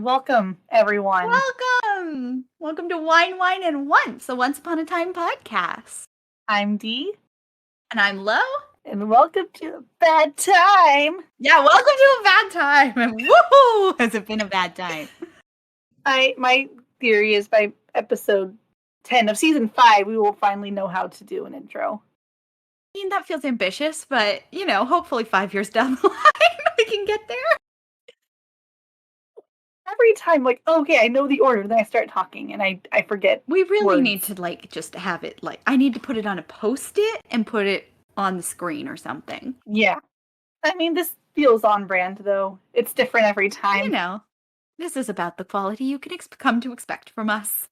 welcome everyone. Welcome to Wine, Wine, and Once, a Once Upon a Time podcast. I'm Dee. And I'm Lo. And welcome to a bad time. Yeah, welcome to a bad time. Woohoo! Has it been a bad time? My theory is by episode 10 of season 5, we will finally know how to do an intro. I mean, that feels ambitious, but, hopefully 5 years down the line, we can get there. Every time, okay, I know the order, then I start talking, and I forget. We really words. need to, just have it, I need to put it on a Post-it and put it on the screen or something. Yeah. I mean, this feels on brand, though. It's different every time. This is about the quality you can come to expect from us.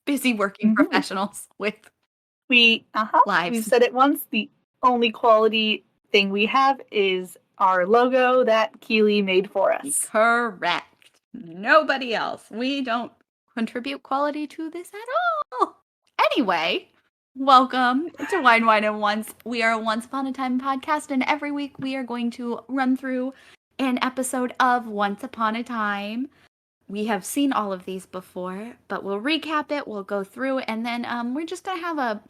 Busy working professionals with lives. We've said it once, the only quality thing we have is our logo that Keely made for us. Correct. Nobody else. We don't contribute quality to this at all. Anyway, welcome to Wine, Wine, and Once. We are a Once Upon a Time podcast, and every week we are going to run through an episode of Once Upon a Time. We have seen all of these before, but we'll recap it, we'll go through, and then we're just going to have a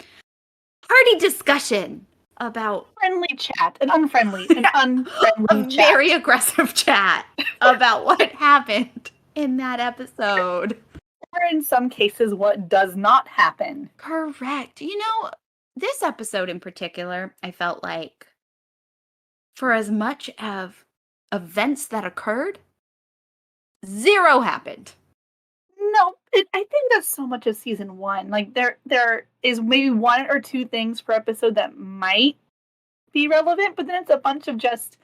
hearty discussion about... Friendly chat, an unfriendly chat. Very aggressive chat about what happened in that episode. Or in some cases, what does not happen. Correct. This episode in particular, I felt like for as much of events that occurred, 0 happened. No, I think that's so much of season 1. There is maybe 1 or 2 things per episode that might be relevant, but then it's a bunch of just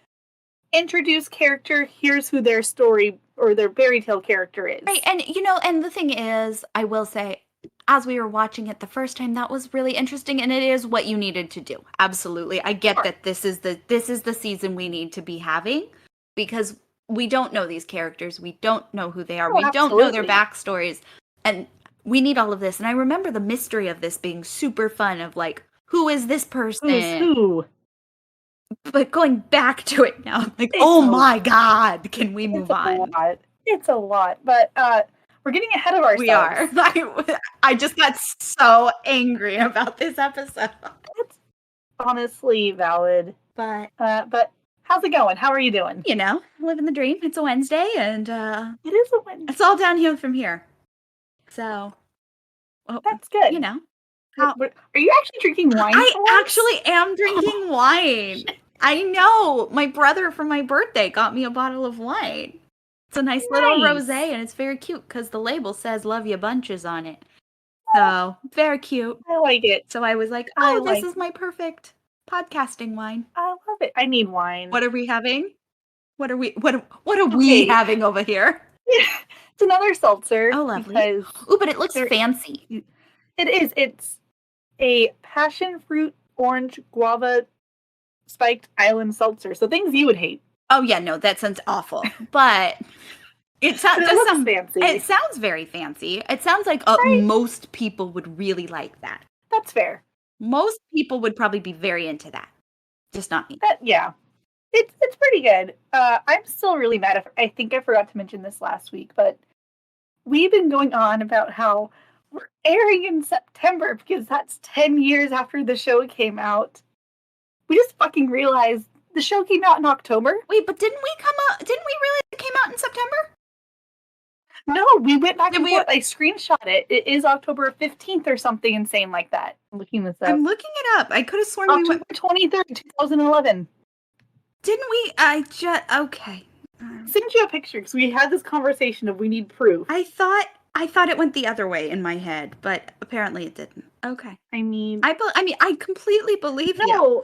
introduce character, here's who their story or their fairy tale character is. Right, and and the thing is, I will say, as we were watching it the first time, that was really interesting, and it is what you needed to do. Absolutely. I get that this is the season we need to be having, because we don't know these characters. We don't know who they are. We don't know their backstories. And we need all of this. And I remember the mystery of this being super fun of who is this person? Who's who? But going back to it now, oh my God, can we move on? It's a lot. But we're getting ahead of ourselves. We are. I just got so angry about this episode. It's honestly valid. But how's it going? How are you doing? Living the dream. It's a Wednesday, and it is a Wednesday. It's all downhill from here. So that's good. Are you actually drinking wine? I actually am drinking wine. I know. My brother for my birthday got me a bottle of wine. It's a nice little rosé, and it's very cute because the label says "Love Ya Bunches" on it. So very cute. I like it. So I was like, this is my perfect podcasting wine. I love it. I need wine. What are we having? What are we having over here? It's another seltzer. Oh, lovely. But it looks fancy. It is. It's a passion fruit orange guava spiked island seltzer. So things you would hate. Oh yeah, no, that sounds awful. But it sounds fancy. It sounds very fancy. It sounds like most people would really like that. That's fair. Most people would probably be very into that. Just not me. Yeah. It's pretty good. I'm still really mad. I think I forgot to mention this last week, but we've been going on about how we're airing in September because that's 10 years after the show came out. We just fucking realized the show came out in October. Wait, but didn't we realize it came out in September? No, we went back and forth. I screenshot it. It is October 15th or something insane like that. I'm looking this up. I'm looking it up. I could have sworn October 23rd, 2011. Didn't we? Okay. Send you a picture because we had this conversation of we need proof. I thought it went the other way in my head, but apparently it didn't. Okay. I completely believe you. No,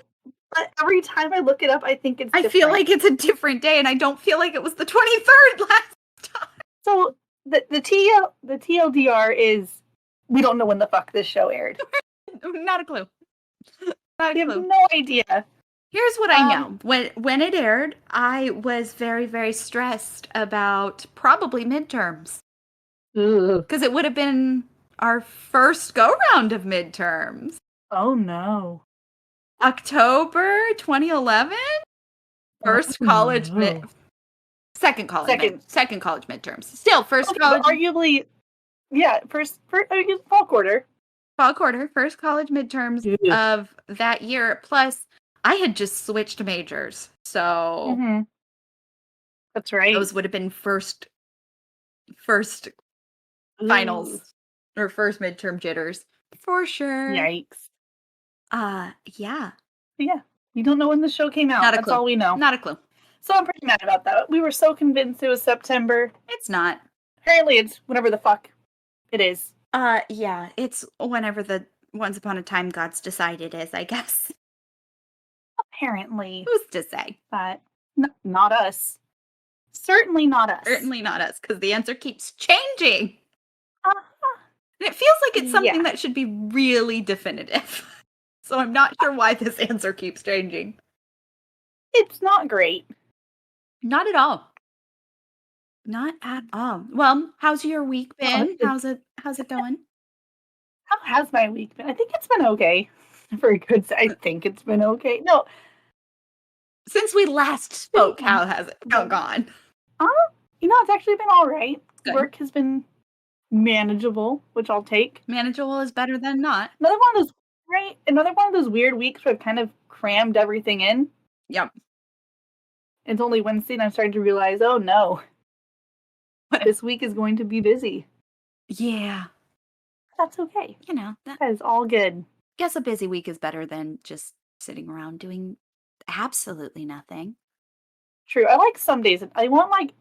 but every time I look it up, I think it's different. I feel like it's a different day, and I don't feel like it was the 23rd last time. So the TLDR is we don't know when the fuck this show aired. Not a clue. We have no idea. Here's what I know. When it aired, I was very, very stressed about probably midterms. Because it would have been our first go-round of midterms. Oh, no. October 2011? First college Second college midterms. Still, first Okay, college. but arguably, yeah, first fall quarter. Fall quarter, first college midterms of that year. Plus, I had just switched majors. So that's right. Those would have been first finals or first midterm jitters. For sure. Yikes. Yeah. Yeah. We don't know when the show came out. Not a That's clue. all we know. Not a clue. So I'm pretty mad about that. We were so convinced it was September. It's not. Apparently it's whenever the fuck it is. Yeah. It's whenever the Once Upon a Time gods decide it is, I guess. Apparently. Who's to say? But not us. Certainly not us. Certainly not us, because the answer keeps changing. And it feels like it's something that should be really definitive. So I'm not sure why this answer keeps changing. It's not great. Not at all. Not at all. Well, how's your week been? How's it going? How has my week been? I think it's been okay. I think it's been okay. No. Since we last spoke, how has it gone? It's actually been all right. Good. Work has been manageable, which I'll take. Manageable is better than not. Another one of those weird weeks where I've kind of crammed everything in. Yep. It's only Wednesday and I'm starting to realize, oh no, this week is going to be busy. Yeah. That's okay. That is all good. Guess a busy week is better than just sitting around doing absolutely nothing. True. I like some days. I want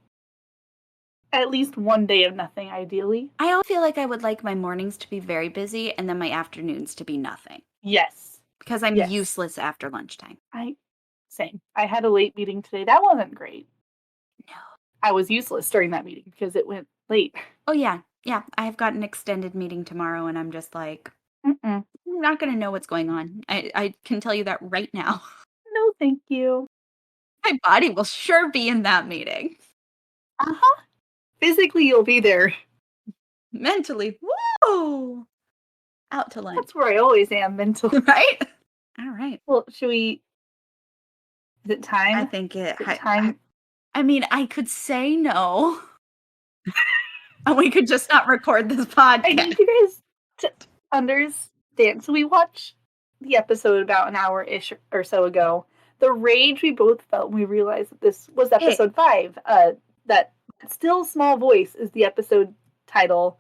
at least one day of nothing, ideally. I always feel like I would like my mornings to be very busy and then my afternoons to be nothing. Yes. Because I'm useless after lunchtime. Same. I had a late meeting today. That wasn't great. No. I was useless during that meeting because it went late. Oh, yeah. Yeah. I have got an extended meeting tomorrow and I'm just like, I'm not going to know what's going on. I can tell you that right now. No, thank you. My body will sure be in that meeting. Physically, you'll be there. Mentally, woo! Out to lunch. That's where I always am mentally. Right? All right. Well, should we... Is it time? I think time. I mean, I could say no. And we could just not record this podcast. I need you guys to understand. So we watched the episode about an hour-ish or so ago. The rage we both felt when we realized that this was episode 5. That Still Small Voice is the episode title.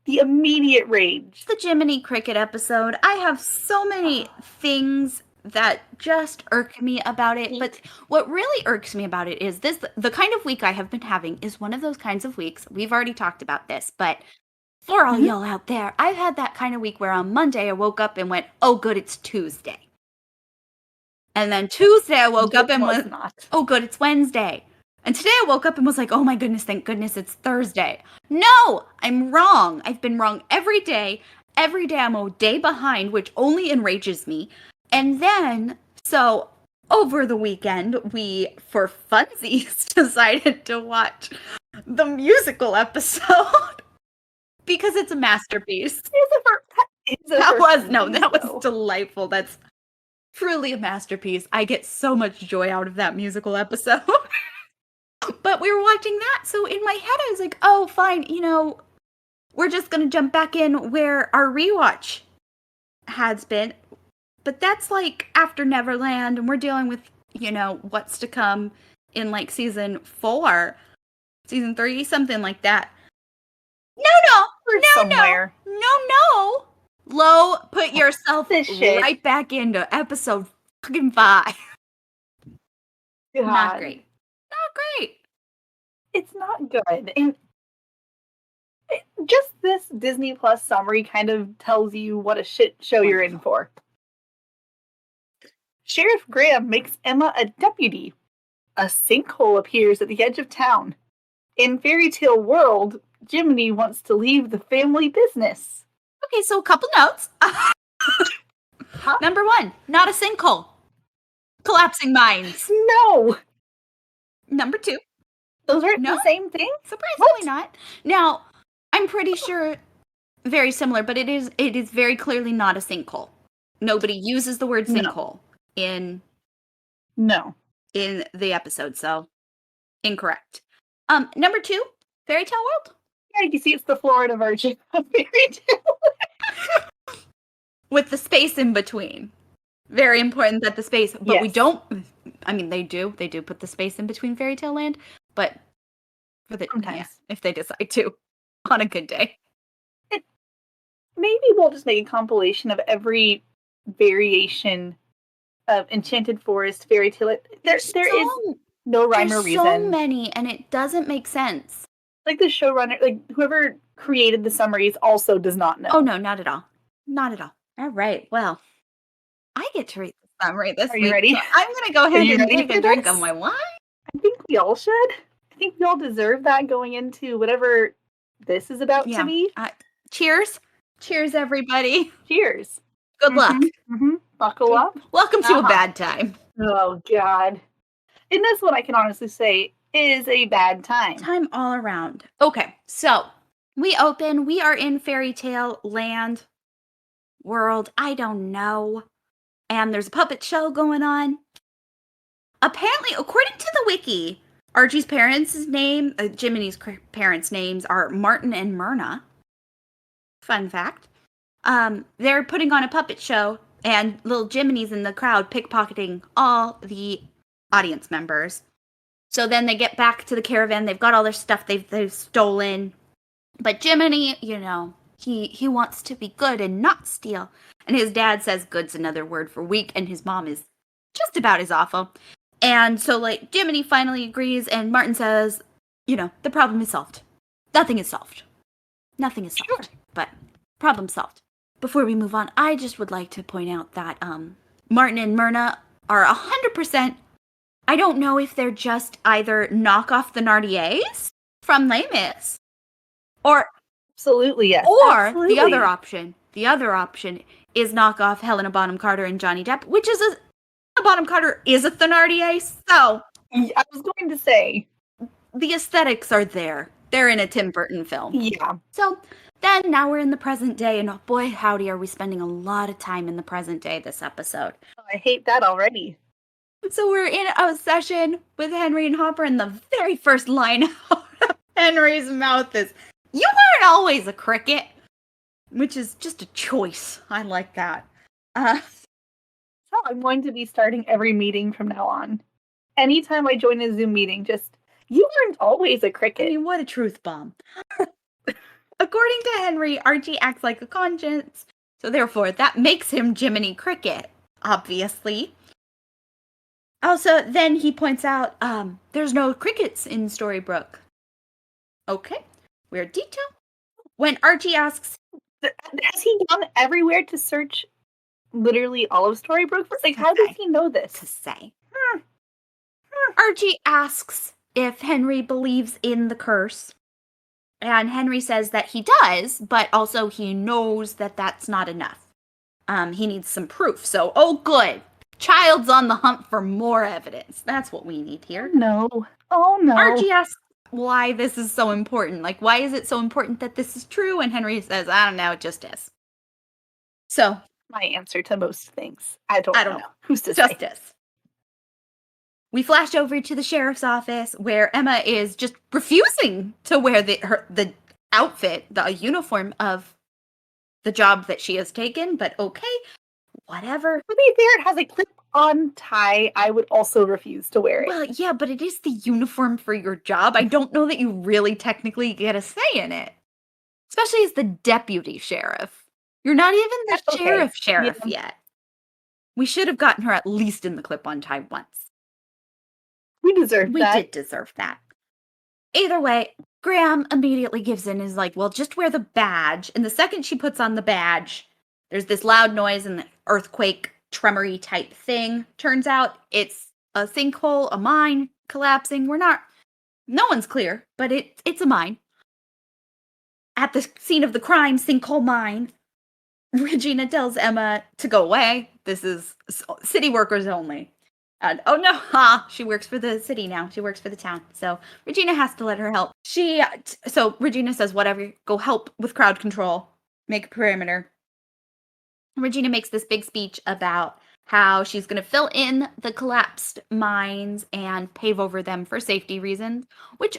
The immediate rage. The Jiminy Cricket episode. I have so many things that just irk me about it. But what really irks me about it is the kind of week I have been having is one of those kinds of weeks. We've already talked about this, but for all y'all out there, I've had that kind of week where on Monday I woke up and went, oh good, it's Tuesday. And then Tuesday I woke up and went, oh good, it's Wednesday. And today I woke up and was like, oh my goodness, thank goodness it's Thursday. No, I'm wrong. I've been wrong every day. Every day I'm a day behind, which only enrages me. And then, so over the weekend, we, for funsies, decided to watch the musical episode because it's a masterpiece. That was delightful. That's truly a masterpiece. I get so much joy out of that musical episode. But we were watching that, so in my head I was like, oh, fine, we're just going to jump back in where our rewatch has been. But that's like after Neverland, and we're dealing with, what's to come in like season 4, season 3, something like that. No. Lo, put yourself right back into episode fucking 5. God. Not great. It's not good. And just this Disney Plus summary kind of tells you what a shit show you're in for. Sheriff Graham makes Emma a deputy. A sinkhole appears at the edge of town. In Fairy Tale World, Jiminy wants to leave the family business. Okay, so a couple notes. Number 1, not a sinkhole. Collapsing mines. No. Number 2. Those aren't the same thing? Surprisingly not. Now, I'm pretty sure very similar, but it is very clearly not a sinkhole. Nobody uses the word sinkhole in the episode, so incorrect. Number 2, Fairy Tale World. Yeah, you see, it's the Florida version of Fairy Tale. With the space in between. Very important that the space, but we Yes. don't, I mean, they do put the space in between Fairy Tale Land, but for the, Sometimes. yeah, if they decide to, on a good day. Maybe we'll just make a compilation of every variation of Enchanted Forest, Fairy Tale. There is no rhyme or reason. So many, and it doesn't make sense. Like the showrunner, like whoever created the summaries also does not know. Oh, no, not at all. Not at all. All right, well, I get to read the summary this week. Are you ready? So I'm going to go ahead and take a drink of my wine. I think we all should. I think we all deserve that going into whatever this is about to be. Cheers. Cheers, everybody. Cheers. Good luck. Buckle up. Welcome to a bad time. Oh, God. And this one, I can honestly say, is a bad time. Time all around. Okay, so we open. We are in Fairy Tale Land, world, I don't know. And there's a puppet show going on. Apparently, according to the wiki, Archie's parents' name, Jiminy's parents' names are Martin and Myrna. Fun fact. They're putting on a puppet show, and little Jiminy's in the crowd pickpocketing all the audience members. So then they get back to the caravan. They've got all their stuff they've stolen. But Jiminy, you know, he wants to be good and not steal. And his dad says good's another word for weak, and his mom is just about as awful. And so, like, Jiminy finally agrees, and Martin says, you know, the problem is solved. Nothing is solved. Nothing is solved. Sure. But problem solved. Before we move on, I just would like to point out that Martin and Myrna are 100%. I don't know if they're just either knockoff the Nardiers from Les Mis, or absolutely yes, or absolutely. The other option is knockoff Helena Bonham Carter and Johnny Depp, which is Helena Bonham Carter is a Thenardier, so I was going to say the aesthetics are there. They're in a Tim Burton film. Yeah. So then now we're in the present day, and oh boy, howdy, are we spending a lot of time in the present day this episode. Oh, I hate that already. So we're in a session with Henry and Hopper, and the very first line out of Henry's mouth is, "You weren't always a cricket," which is just a choice. I like that. So I'm going to be starting every meeting from now on. Anytime I join a Zoom meeting, just, you weren't always a cricket. I mean, what a truth bomb. According to Henry, Archie acts like a conscience, so therefore that makes him Jiminy Cricket, obviously. Also, then he points out, there's no crickets in Storybrooke. Okay, weird detail. When Archie asks... Has he gone everywhere to search literally all of Storybrooke? Like, how does he know this? To say. Archie asks if Henry believes in the curse. And Henry says that he does, but also he knows that that's not enough. He needs some proof. So, oh good. Child's on the hunt for more evidence. That's what we need here. No. Oh no. Archie asks why this is so important. Like, why is it so important that this is true? And Henry says, I don't know, it just is. So. My answer to most things. I don't know. Who's to just say? Is. We flash over to the sheriff's office where Emma is just refusing to wear the outfit, the uniform of the job that she has taken, but okay, whatever. To be fair, it has a clip-on tie. I would also refuse to wear it. Well, yeah, but it is the uniform for your job. I don't know that you really technically get a say in it. Especially as the deputy sheriff. You're not even the sheriff yet. We should have gotten her at least in the clip-on tie once. We deserve that. We did deserve that. Either way, Graham immediately gives in and is like, well, just wear the badge. And the second she puts on the badge, there's this loud noise and the earthquake, tremory type thing. Turns out it's a sinkhole, a mine collapsing. No one's clear, but it's a mine. At the scene of the crime, sinkhole mine, Regina tells Emma to go away. This is city workers only. And oh no, she works for the city now. She works for the town. So Regina has to let her help. So Regina says, whatever, go help with crowd control. Make a perimeter. Regina makes this big speech about how she's going to fill in the collapsed mines and pave over them for safety reasons, which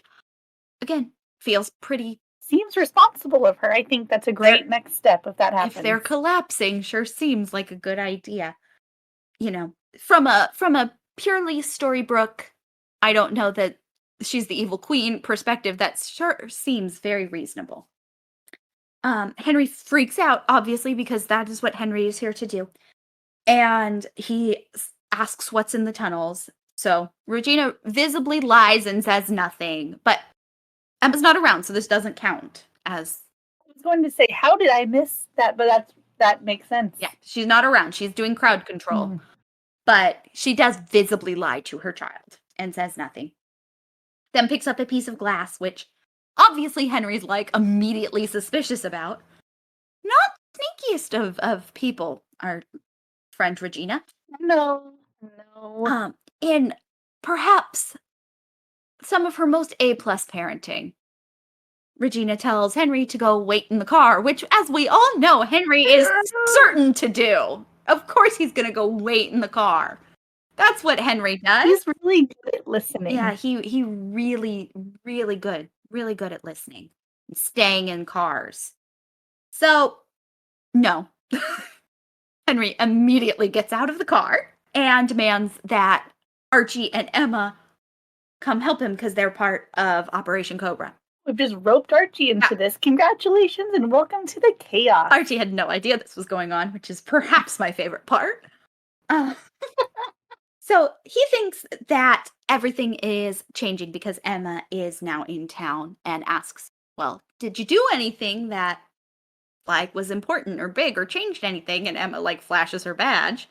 again, feels pretty. Seems responsible of her. I think that's a great next step if that happens. If they're collapsing, sure seems like a good idea. From a purely Storybrooke, I don't know that she's the evil queen perspective, that sure seems very reasonable. Henry freaks out, obviously, because that is what Henry is here to do. And he asks what's in the tunnels. So Regina visibly lies and says nothing, but Emma's not around, so this doesn't count as. I was going to say, how did I miss that? But that makes sense. Yeah, she's not around. She's doing crowd control. But she does visibly lie to her child and says nothing. Then picks up a piece of glass, which obviously Henry's like immediately suspicious about. Not sneakiest of people, our friend Regina. No. In perhaps some of her most A-plus parenting, Regina tells Henry to go wait in the car, which, as we all know, Henry is certain to do. Of course he's going to go wait in the car. That's what Henry does. He's really good at listening. Yeah, he really, really good at listening and staying in cars. So, no. Henry immediately gets out of the car and demands that Archie and Emma come help him because they're part of Operation Cobra. We've just roped Archie into this. Congratulations and welcome to the chaos. Archie had no idea this was going on, which is perhaps my favorite part. So he thinks that everything is changing because Emma is now in town and asks, well, did you do anything that like was important or big or changed anything? And Emma like flashes her badge.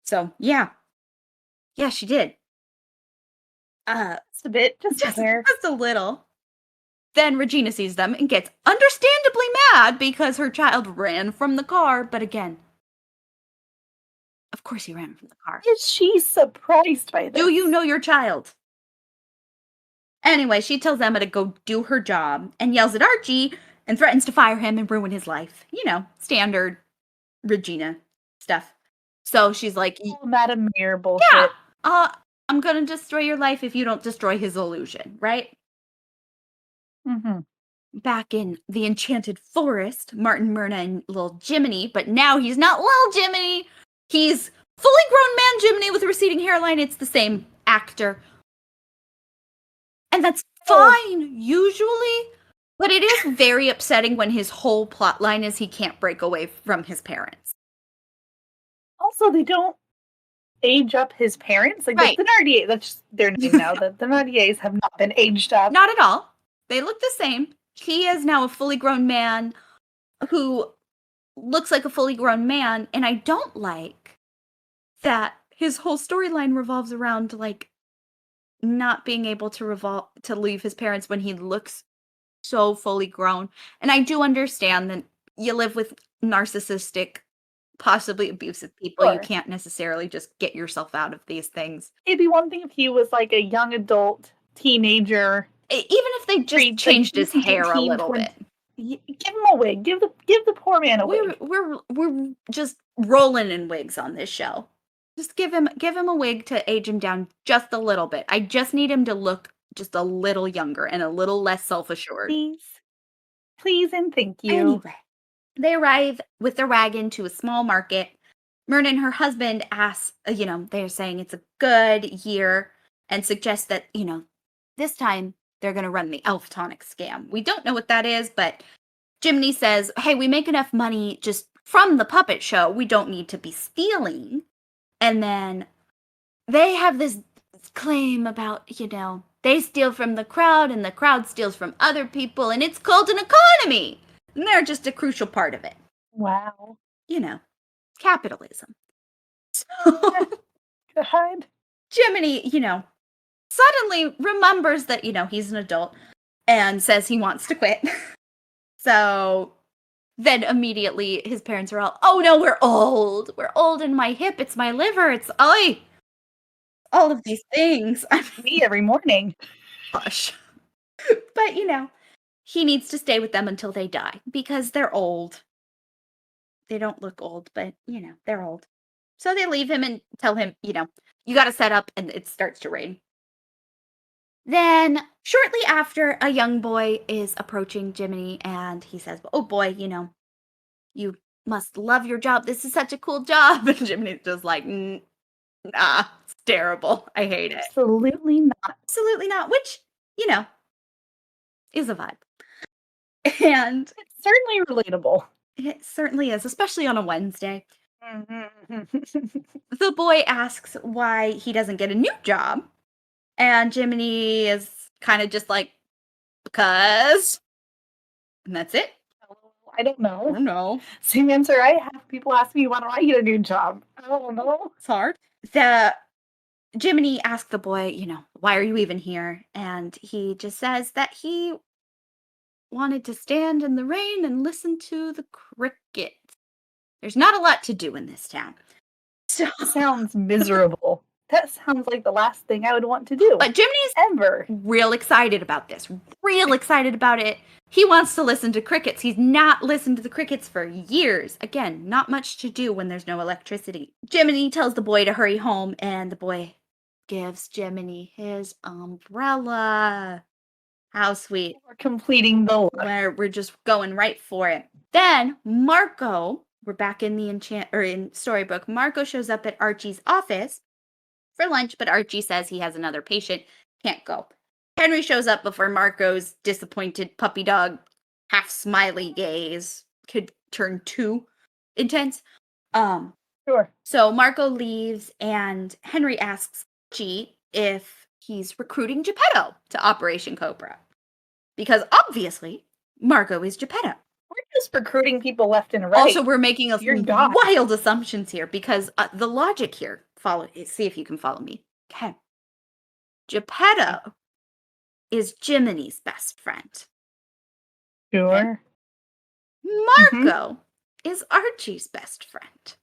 So yeah, she did. Just a bit, just a little. Then Regina sees them and gets understandably mad because her child ran from the car. But again, of course he ran from the car. Is she surprised by this? Do you know your child? Anyway, she tells Emma to go do her job and yells at Archie and threatens to fire him and ruin his life. Standard Regina stuff. So she's like, Madam Mayor bullshit. Yeah, I'm gonna destroy your life if you don't destroy his illusion, right? Mm-hmm. Back in the Enchanted Forest, Martin, Myrna, and little Jiminy, but now he's not little Jiminy. He's fully grown man Jiminy with a receding hairline. It's the same actor. And that's fine, usually. But it is very upsetting when his whole plot line is he can't break away from his parents. Also, they don't age up his parents. Like right. The Thenardier, that's just their name now. The Thenardiers have not been aged up. Not at all. They look the same. He is now a fully grown man who looks like a fully grown man, and I don't like that his whole storyline revolves around like not being able to leave his parents when he looks so fully grown. And I do understand that you live with narcissistic, possibly abusive people. Sure. You can't necessarily just get yourself out of these things. It'd be one thing if he was like a young adult teenager. Even if they just changed his hair a little bit. Give him a wig. Give the poor man a wig. We're just rolling in wigs on this show. Just give him a wig to age him down just a little bit. I just need him to look just a little younger and a little less self-assured. Please and thank you. Anyway, they arrive with their wagon to a small market. Myrna and her husband ask, they're saying it's a good year and suggest that, this time they're going to run the elf tonic scam. We don't know what that is, but Jiminy says, hey, we make enough money just from the puppet show. We don't need to be stealing. And then they have this claim about, they steal from the crowd and the crowd steals from other people and it's called an economy. And they're just a crucial part of it. Wow. Capitalism. So, God. Jiminy, suddenly remembers that, he's an adult and says he wants to quit. So then immediately his parents are all, oh no, we're old. We're old in my hip. It's my liver. It's all of these things. Me every morning. Gosh. But, he needs to stay with them until they die because they're old. They don't look old, but, they're old. So they leave him and tell him, you got to set up and it starts to rain. Then, shortly after, a young boy is approaching Jiminy, and he says, "Oh boy, you must love your job. This is such a cool job." And Jiminy's just like, nah, it's terrible. I hate it. Absolutely not. Absolutely not. Which, is a vibe. And It's certainly relatable. it certainly is, especially on a Wednesday. Mhm. The boy asks why he doesn't get a new job. And Jiminy is kind of just like, because. And that's it. I don't I know. don't know. Same answer I have. People ask me, why don't I get a new job? I don't know. It's hard. The Jiminy asked the boy, why are you even here? And he just says that he wanted to stand in the rain and listen to the crickets. There's not a lot to do in this town. So, Sounds miserable. That sounds like the last thing I would want to do. but Jiminy's ever. real excited about this. Real excited about it. He wants to listen to crickets. He's not listened to the crickets for years. Again, not much to do when there's no electricity. Jiminy tells the boy to hurry home, and the boy gives Jiminy his umbrella. How sweet. We're completing the look. Where we're just going right for it. Then Marco, we're back in the in Storybook. Marco shows up at Archie's office for lunch, but Archie says he has another patient, can't go. Henry shows up before Marco's disappointed puppy dog, half smiley gaze could turn too intense. Sure. So Marco leaves, and Henry asks Archie if he's recruiting Gepetto to Operation Cobra. Because obviously, Marco is Gepetto. We're just recruiting people left and right. Also, we're making Dear God. wild assumptions here, because the logic here, see if you can follow me. Okay. Gepetto is Jiminy's best friend. Sure. Marco is Archie's best friend.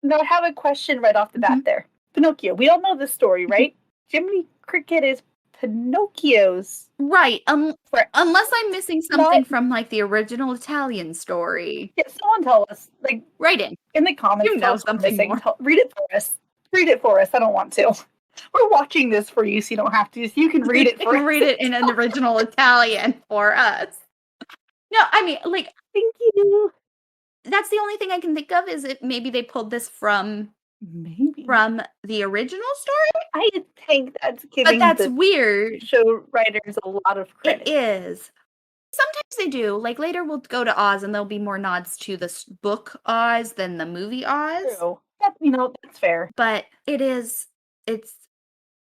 Now I have a question right off the bat there. Pinocchio. We all know this story, right? Jiminy Cricket is Pinocchio's. Right. Unless I'm missing something from like the original Italian story. Yeah, someone tell us. Like, write in the comments. You know something more. Read it for us. Read it for us. I don't want to. We're watching this for you, so you don't have to. So you can read it for us. Read it in an original Italian for us. No, I mean, like, thank you. That's the only thing I can think of, is it maybe they pulled this from the original story? I think that's giving But that's weird. Show writers a lot of credit. It is. Sometimes they do. Like, later we'll go to Oz, and there'll be more nods to the book Oz than the movie Oz. True. That's fair. But it's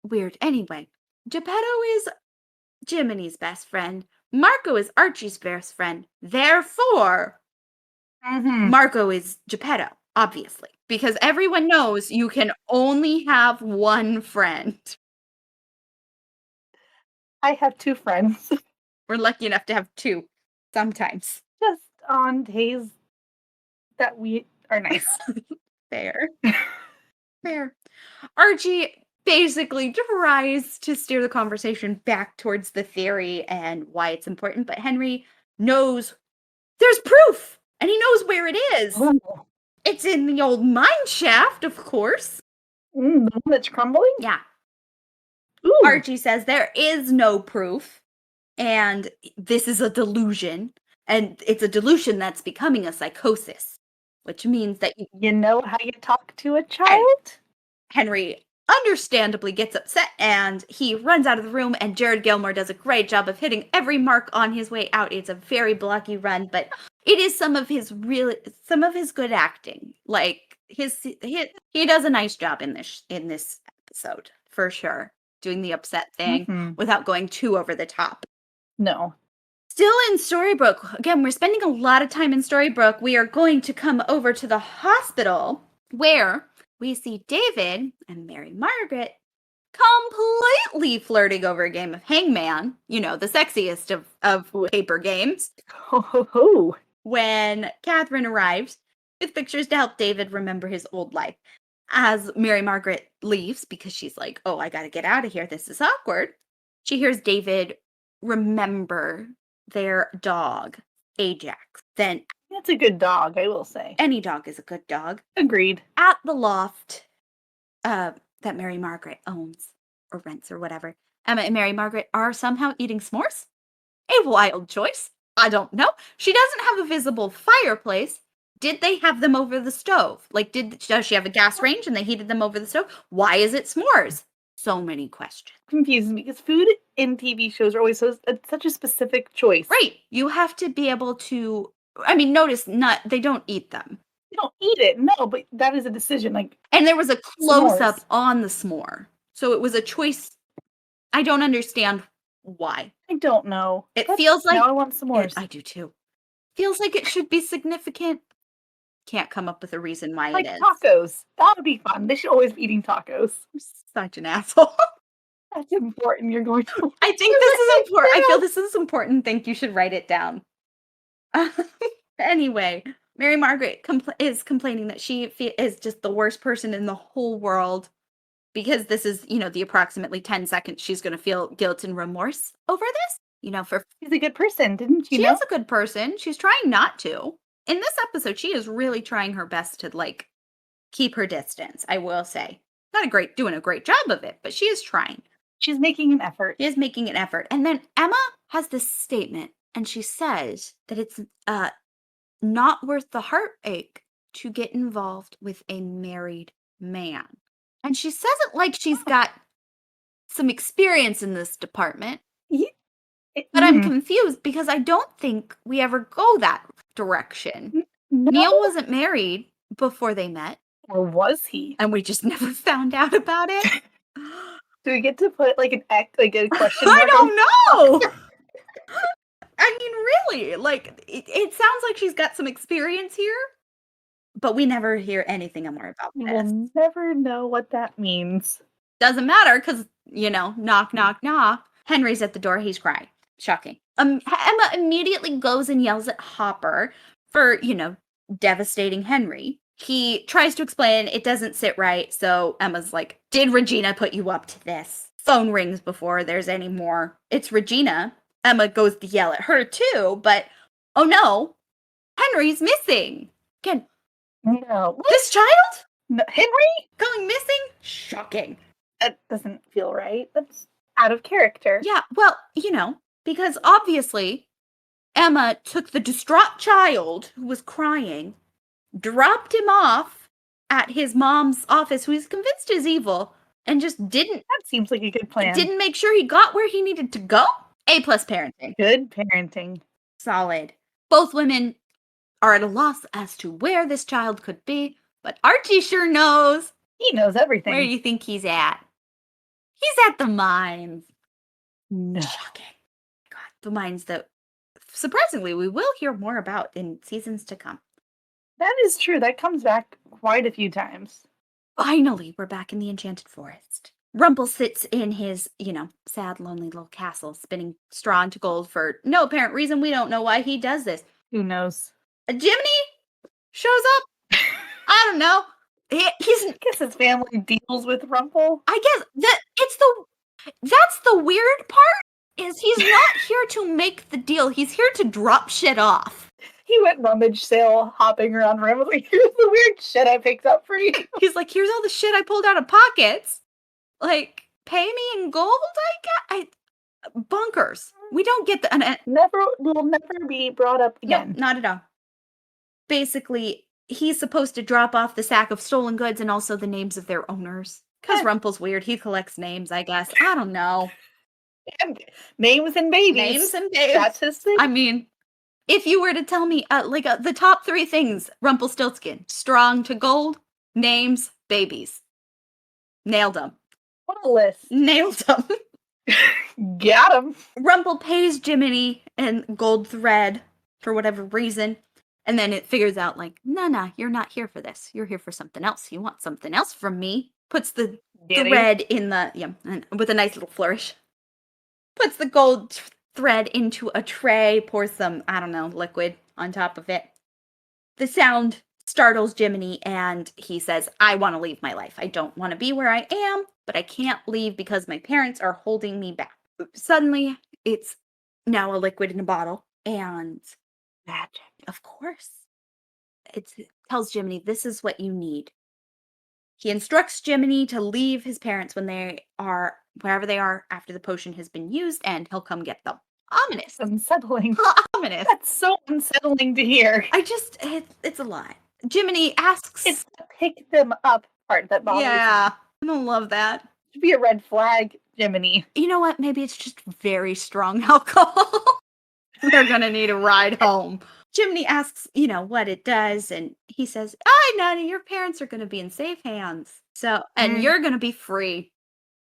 weird. Anyway, Gepetto is Jiminy's best friend. Marco is Archie's best friend. Therefore, Marco is Gepetto, obviously. Because everyone knows you can only have one friend. I have two friends. We're lucky enough to have two sometimes. Just on days that we are nice. Fair. Fair. Archie basically tries to steer the conversation back towards the theory and why it's important, but Henry knows there's proof, and he knows where it is. Oh. It's in the old mine shaft, of course. The one that's crumbling? Yeah. Ooh. Archie says there is no proof, and this is a delusion, and it's a delusion that's becoming a psychosis, which means that you know how you talk to a child? Henry understandably gets upset, and he runs out of the room, and Jared Gilmore does a great job of hitting every mark on his way out. It's a very blocky run, but it is some of his good acting. Like, he does a nice job in this episode, for sure, doing the upset thing without going too over the top. No. Still in Storybrooke. Again, we're spending a lot of time in Storybrooke. We are going to come over to the hospital, where we see David and Mary Margaret completely flirting over a game of Hangman, the sexiest of paper games. Oh. When Catherine arrives with pictures to help David remember his old life. As Mary Margaret leaves, because she's like, oh, I gotta get out of here, this is awkward, she hears David remember their dog, Ajax. Then that's a good dog, I will say. Any dog is a good dog. Agreed. At the loft that Mary Margaret owns. or rents or whatever, Emma and Mary Margaret are somehow eating s'mores. A wild choice. I don't know. She doesn't have a visible fireplace. Did they have them over the stove? Like, does she have a gas range and they heated them over the stove? Why is it s'mores? So many questions. Confuses me because food in TV shows are always such a specific choice. Right. You have to be able to. I mean, notice they don't eat them. They don't eat it, no, but that is a decision. Like, and there was a close-up s'mores. on the s'more. So it was a choice. I don't understand why. I don't know. It feels like now I want s'mores. I do too. Feels like it should be significant. Can't come up with a reason why like it is. tacos. That would be fun. They should always be eating tacos. I'm such an asshole. That's important. You're going to. I think this is important. I feel this is important. Think you should write it down. Anyway, Mary Margaret is complaining that she is just the worst person in the whole world because this is, the approximately 10 seconds she's going to feel guilt and remorse over this. She's a good person, didn't you know? She is a good person. She's trying not to. In this episode, she is really trying her best to, keep her distance, I will say. Not doing a great job of it, but she is trying. She's making an effort. She is making an effort. And then Emma has this statement, and she says that it's not worth the heartache to get involved with a married man. And she says it like she's got some experience in this department. But I'm confused because I don't think we ever go that direction. No. Neil wasn't married before they met. Or was he? And we just never found out about it. Do we get to put a question mark? I don't know. I mean, really, it sounds like she's got some experience here, but we never hear anything more about this. We'll never know what that means. Doesn't matter because, knock, knock, knock. Henry's at the door. He's crying. Shocking. Emma immediately goes and yells at Hopper for, devastating Henry. He tries to explain it doesn't sit right. So Emma's like, did Regina put you up to this? Phone rings before there's any more. It's Regina. Emma goes to yell at her too, but oh no, Henry's missing. Again, no. This child? No, Henry? Going missing? Shocking. That doesn't feel right. That's out of character. Yeah, well, because obviously Emma took the distraught child who was crying, dropped him off at his mom's office, who he's convinced is evil, and just didn't. That seems like a good plan. Didn't make sure he got where he needed to go. A+ parenting. Good parenting. Solid. Both women are at a loss as to where this child could be, but Archie sure knows. He knows everything. Where do you think he's at? He's at the mines. No. Shocking. God, the mines that, surprisingly, we will hear more about in seasons to come. That is true. That comes back quite a few times. Finally, we're back in the Enchanted Forest. Rumple sits in his, sad, lonely little castle, spinning straw into gold for no apparent reason. We don't know why he does this. Who knows? Jiminy shows up. I don't know. I guess his family deals with Rumple. I guess that's the weird part, is he's not here to make the deal. He's here to drop shit off. He went rummage sale hopping around the room. Like, here's the weird shit I picked up for you. He's like, here's all the shit I pulled out of pockets. Like, pay me in gold, I guess? Bunkers. We don't get the... will never be brought up again. No, not at all. Basically, he's supposed to drop off the sack of stolen goods and also the names of their owners. Because Rumple's weird. He collects names, I guess. I don't know. And names and babies. Names and babies. That's his thing. I mean, if you were to tell me, the top 3 things, Rumpelstiltskin, strong to gold, names, babies. Nailed them. What a list. Nailed them. Got him. Rumple pays Jiminy and gold thread for whatever reason. And then it figures out, no, you're not here for this. You're here for something else. You want something else from me. Puts the thread in the, and with a nice little flourish. Puts the gold thread into a tray, pours some, liquid on top of it. The sound startles Jiminy, and he says, I want to leave my life. I don't want to be where I am, but I can't leave because my parents are holding me back. Suddenly, it's now a liquid in a bottle, and magic, of course. It tells Jiminy, this is what you need. He instructs Jiminy to leave his parents when they are wherever they are after the potion has been used, and he'll come get them. Ominous. Unsettling. Ominous. That's so unsettling to hear. It's a lot. Jiminy asks. It's the pick them up part that bothers me. Yeah, I don't love that. Should be a red flag, Jiminy. You know what? Maybe it's just very strong alcohol. They're gonna need a ride home. Jiminy asks, what it does, and he says, Nana, your parents are gonna be in safe hands. So, and you're gonna be free.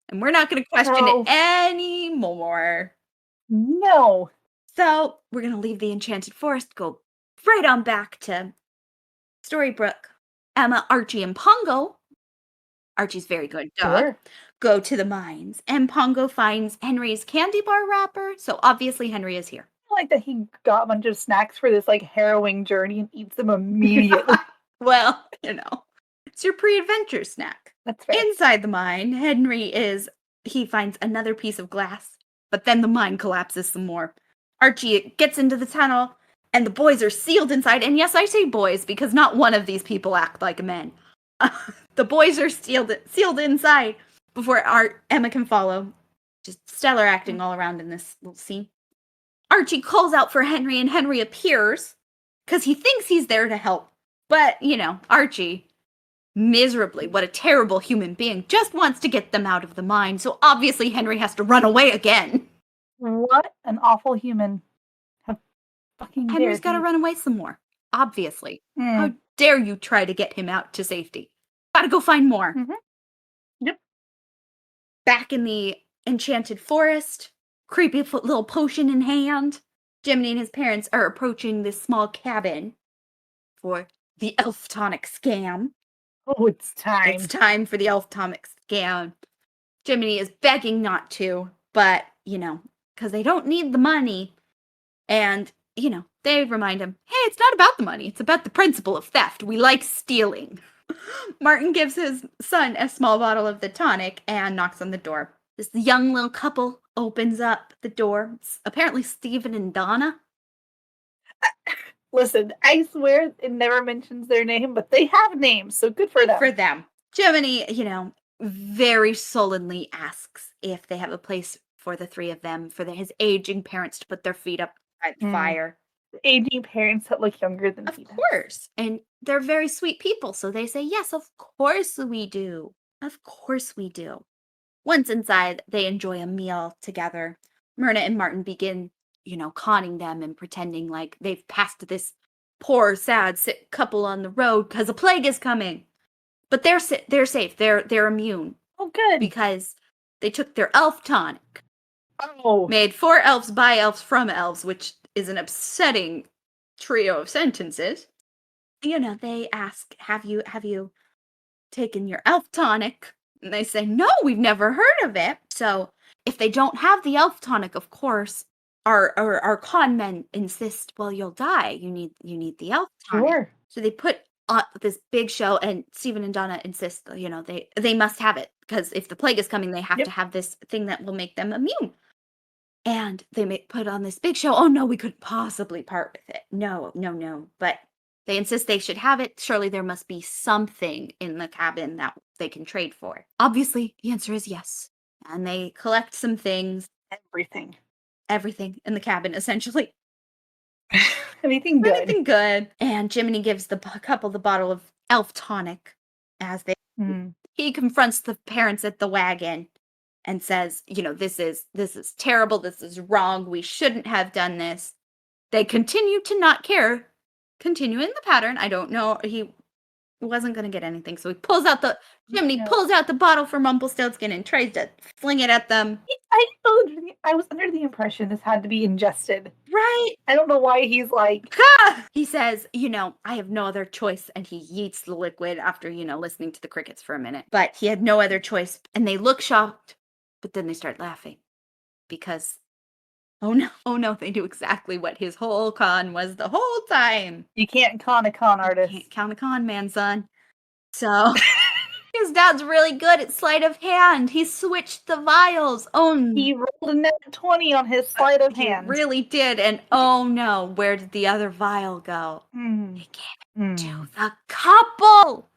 And we're not gonna question it anymore. No. So, we're gonna leave the Enchanted Forest, go right on back to Storybrooke. Emma, Archie, and Pongo. Archie's very good dog. Sure. Go to the mines, and Pongo finds Henry's candy bar wrapper. So obviously Henry is here. I like that he got a bunch of snacks for this harrowing journey and eats them immediately. Well, it's your pre-adventure snack. That's fair. Inside the mine, he finds another piece of glass, but then the mine collapses some more. Archie gets into the tunnel, and the boys are sealed inside. And yes, I say boys because not one of these people act like men. The boys are sealed inside before Emma can follow. Just stellar acting all around in this little scene. Archie calls out for Henry, and Henry appears because he thinks he's there to help. But, Archie, miserably, what a terrible human being, just wants to get them out of the mine. So obviously Henry has to run away again. What an awful human. How fucking Henry's got to run away some more, obviously. How dare you try to get him out to safety? Gotta go find more. Mm-hmm. Yep. Back in the Enchanted Forest, creepy little potion in hand, Jiminy and his parents are approaching this small cabin for the elf tonic scam. Oh, it's time. It's time for the elf tonic scam. Jiminy is begging not to, but, because they don't need the money. And, they remind him, hey, it's not about the money. It's about the principle of theft. We like stealing. Martin gives his son a small bottle of the tonic and knocks on the door. This young little couple opens up the door. It's apparently Stephen and Donna. Listen, I swear it never mentions their name, but they have names, so good for them. For them. Jiminy, very sullenly asks if they have a place for the three of them, for his aging parents to put their feet up by the fire. Aging parents that look younger than Of he does. course. And they're very sweet people, so they say, yes, of course we do. Of course we do. Once inside, they enjoy a meal together. Myrna and Martin begin, conning them and pretending like they've passed this poor, sad, sick couple on the road because a plague is coming. But they're safe. They're immune. Oh, good. Because they took their elf tonic. Oh. Made for elves, by elves, from elves, which is an upsetting trio of sentences. They ask, have you taken your elf tonic? And they say, no, we've never heard of it. So if they don't have the elf tonic, of course, our con men insist, well, you'll die. You need the elf tonic. Sure. So they put on this big show, and Stephen and Donna insist, they must have it. Because if the plague is coming, they have to have this thing that will make them immune. And they put on this big show. Oh, no, we couldn't possibly part with it. No. But they insist they should have it. Surely there must be something in the cabin that they can trade for. Obviously, the answer is yes. And they collect some things. Everything in the cabin, essentially. Anything good. Anything good. And Jiminy gives the couple the bottle of elf tonic as they... He confronts the parents at the wagon and says, this is terrible. This is wrong. We shouldn't have done this. They continue to not care. Continuing the pattern. I don't know. He wasn't going to get anything. So he pulls out Jiminy pulls out the bottle from Rumpelstiltskin and tries to fling it at them. I was under the impression this had to be ingested. Right. I don't know why he's like... Ha! He says, I have no other choice. And he yeets the liquid after, listening to the crickets for a minute. But he had no other choice. And they look shocked. But then they start laughing. Because... Oh no, they knew exactly what his whole con was the whole time. You can't con a con artist. You can't con a con man, son. So, his dad's really good at sleight of hand. He switched the vials. He rolled a net 20 on his sleight of hand. He really did. And oh no, where did the other vial go? He gave it to the couple.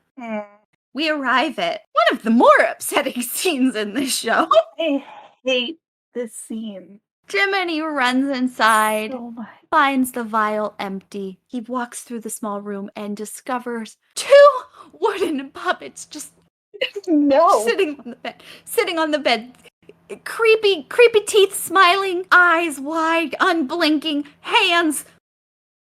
we arrive at one of the more upsetting scenes in this show. I hate this scene Jiminy runs inside, so much. finds the vial empty. He walks through the small room and discovers 2 wooden puppets just No. sitting on the bed. Creepy teeth, smiling, eyes wide, unblinking, hands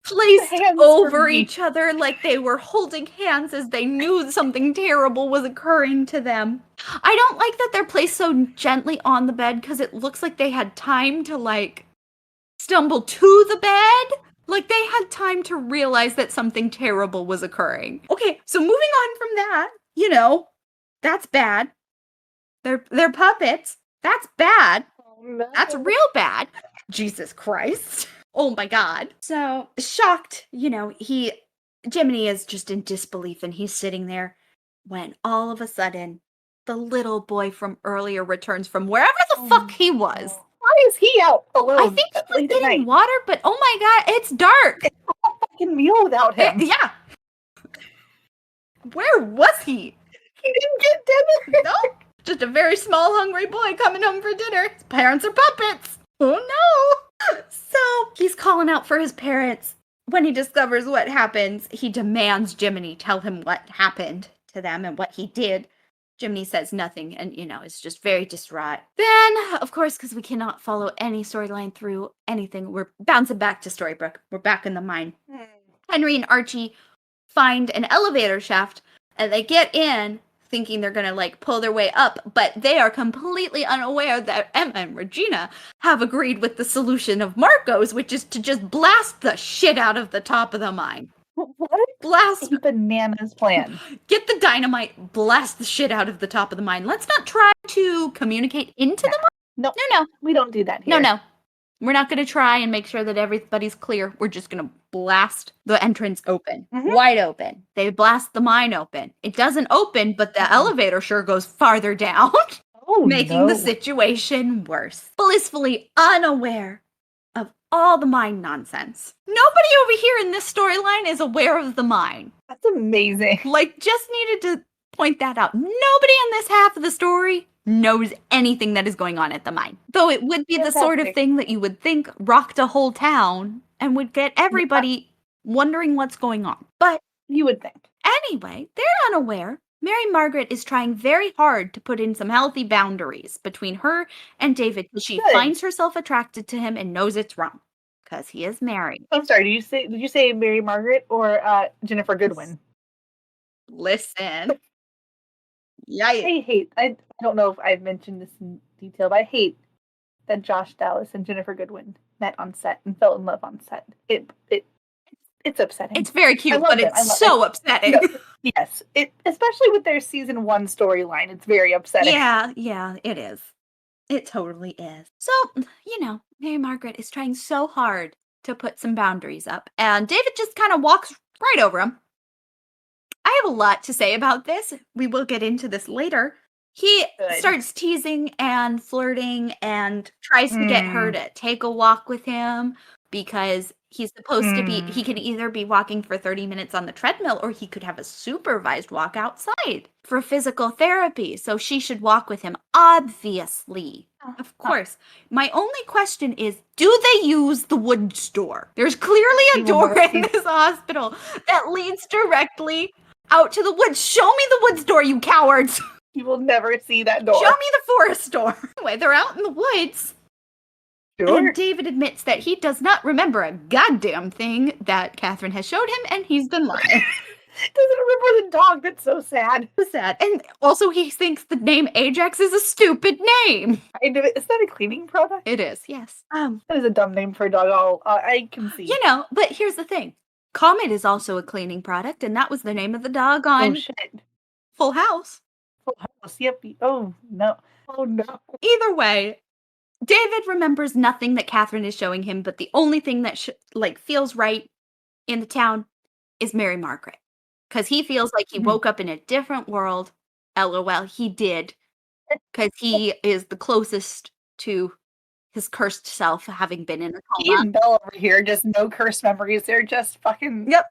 placed over each other like they were holding hands as they knew something terrible was occurring to them. I don't like that they're placed so gently on the bed because it looks like they had time to, like, stumble to the bed. Like, they had time to realize that something terrible was occurring. Okay, so moving on from that, you know, that's bad. They're puppets. That's bad. Oh, no. That's real bad. Jesus Christ. Oh my God. So, shocked, you know, Jiminy is just in disbelief and he's sitting there when all of a sudden the little boy from earlier returns from wherever the fuck he was. Why is he out alone? I think he was getting water, but oh my God, it's dark. It's a fucking meal without him. Yeah. Where was he? He didn't get dinner. No. Just a very small, hungry boy coming home for dinner. His parents are puppets. Oh no. So he's calling out for his parents. When he discovers what happens, he demands Jiminy tell him what happened to them and what he did. Jiminy says nothing and, you know, is just very distraught. Then, of course, because we cannot follow any storyline through anything, we're bouncing back to Storybrooke. We're back in the mine. Henry and Archie find an elevator shaft and they get in thinking they're going to, like, pull their way up, but they are completely unaware that Emma and Regina have agreed with the solution of Marco's, which is to just blast the shit out of the top of the mine. What Blast a bananas plan. Get the dynamite, blast the shit out of the top of the mine. Let's not try to communicate into the mine. No. We don't do that here. No. We're not going to try and make sure that everybody's clear. We're just going to blast the entrance open. Wide open. They blast the mine open. It doesn't open, but the elevator sure goes farther down. Making the situation worse. Blissfully unaware of all the mine nonsense. Nobody over here in this storyline is aware of the mine. That's amazing. Like, just needed to point that out. Nobody in this half of the story knows anything that is going on at the mine. Though it would be the sort of thing that you would think rocked a whole town and would get everybody wondering what's going on. But you would think. Anyway, they're unaware. Mary Margaret is trying very hard to put in some healthy boundaries between her and David because she finds herself attracted to him and knows it's wrong because he is married. I'm sorry, did you say Mary Margaret or Jennifer Goodwin? Listen. Yeah. I don't know if I've mentioned this in detail, but I hate that Josh Dallas and Jennifer Goodwin met on set and fell in love on set. It's upsetting. It's very cute, but it's so upsetting. No, yes, especially with their season 1 storyline, it's very upsetting. Yeah, it is. It totally is. So, you know, Mary Margaret is trying so hard to put some boundaries up, and David just kind of walks right over him. I have a lot to say about this. We will get into this later. He starts teasing and flirting and tries to get her to take a walk with him because he's supposed to be, he can either be walking for 30 minutes on the treadmill or he could have a supervised walk outside for physical therapy. So she should walk with him, obviously. Of course. My only question is, do they use the wood store? There's clearly a door in this hospital that leads directly out to the woods. Show me the wood store, you cowards. You will never see that door. Show me the forest store. Anyway, they're out in the woods. Sure. And David admits that he does not remember a goddamn thing that Catherine has showed him, and he's been lying. Doesn't remember the dog. That's so sad. So sad. And also he thinks the name Ajax is a stupid name. Is that a cleaning product? It is, yes. That is a dumb name for a dog. I can see. You know, but here's the thing. Comet is also a cleaning product, and that was the name of the dog on Full House. Full House, yep. Oh, no. Either way, David remembers nothing that Catherine is showing him, but the only thing that feels right in the town is Mary Margaret. Because he feels like he woke up in a different world. LOL, he did. Because he is the closest to his cursed self, having been in a coma. He and Belle over here, just no cursed memories. They're just fucking... Yep.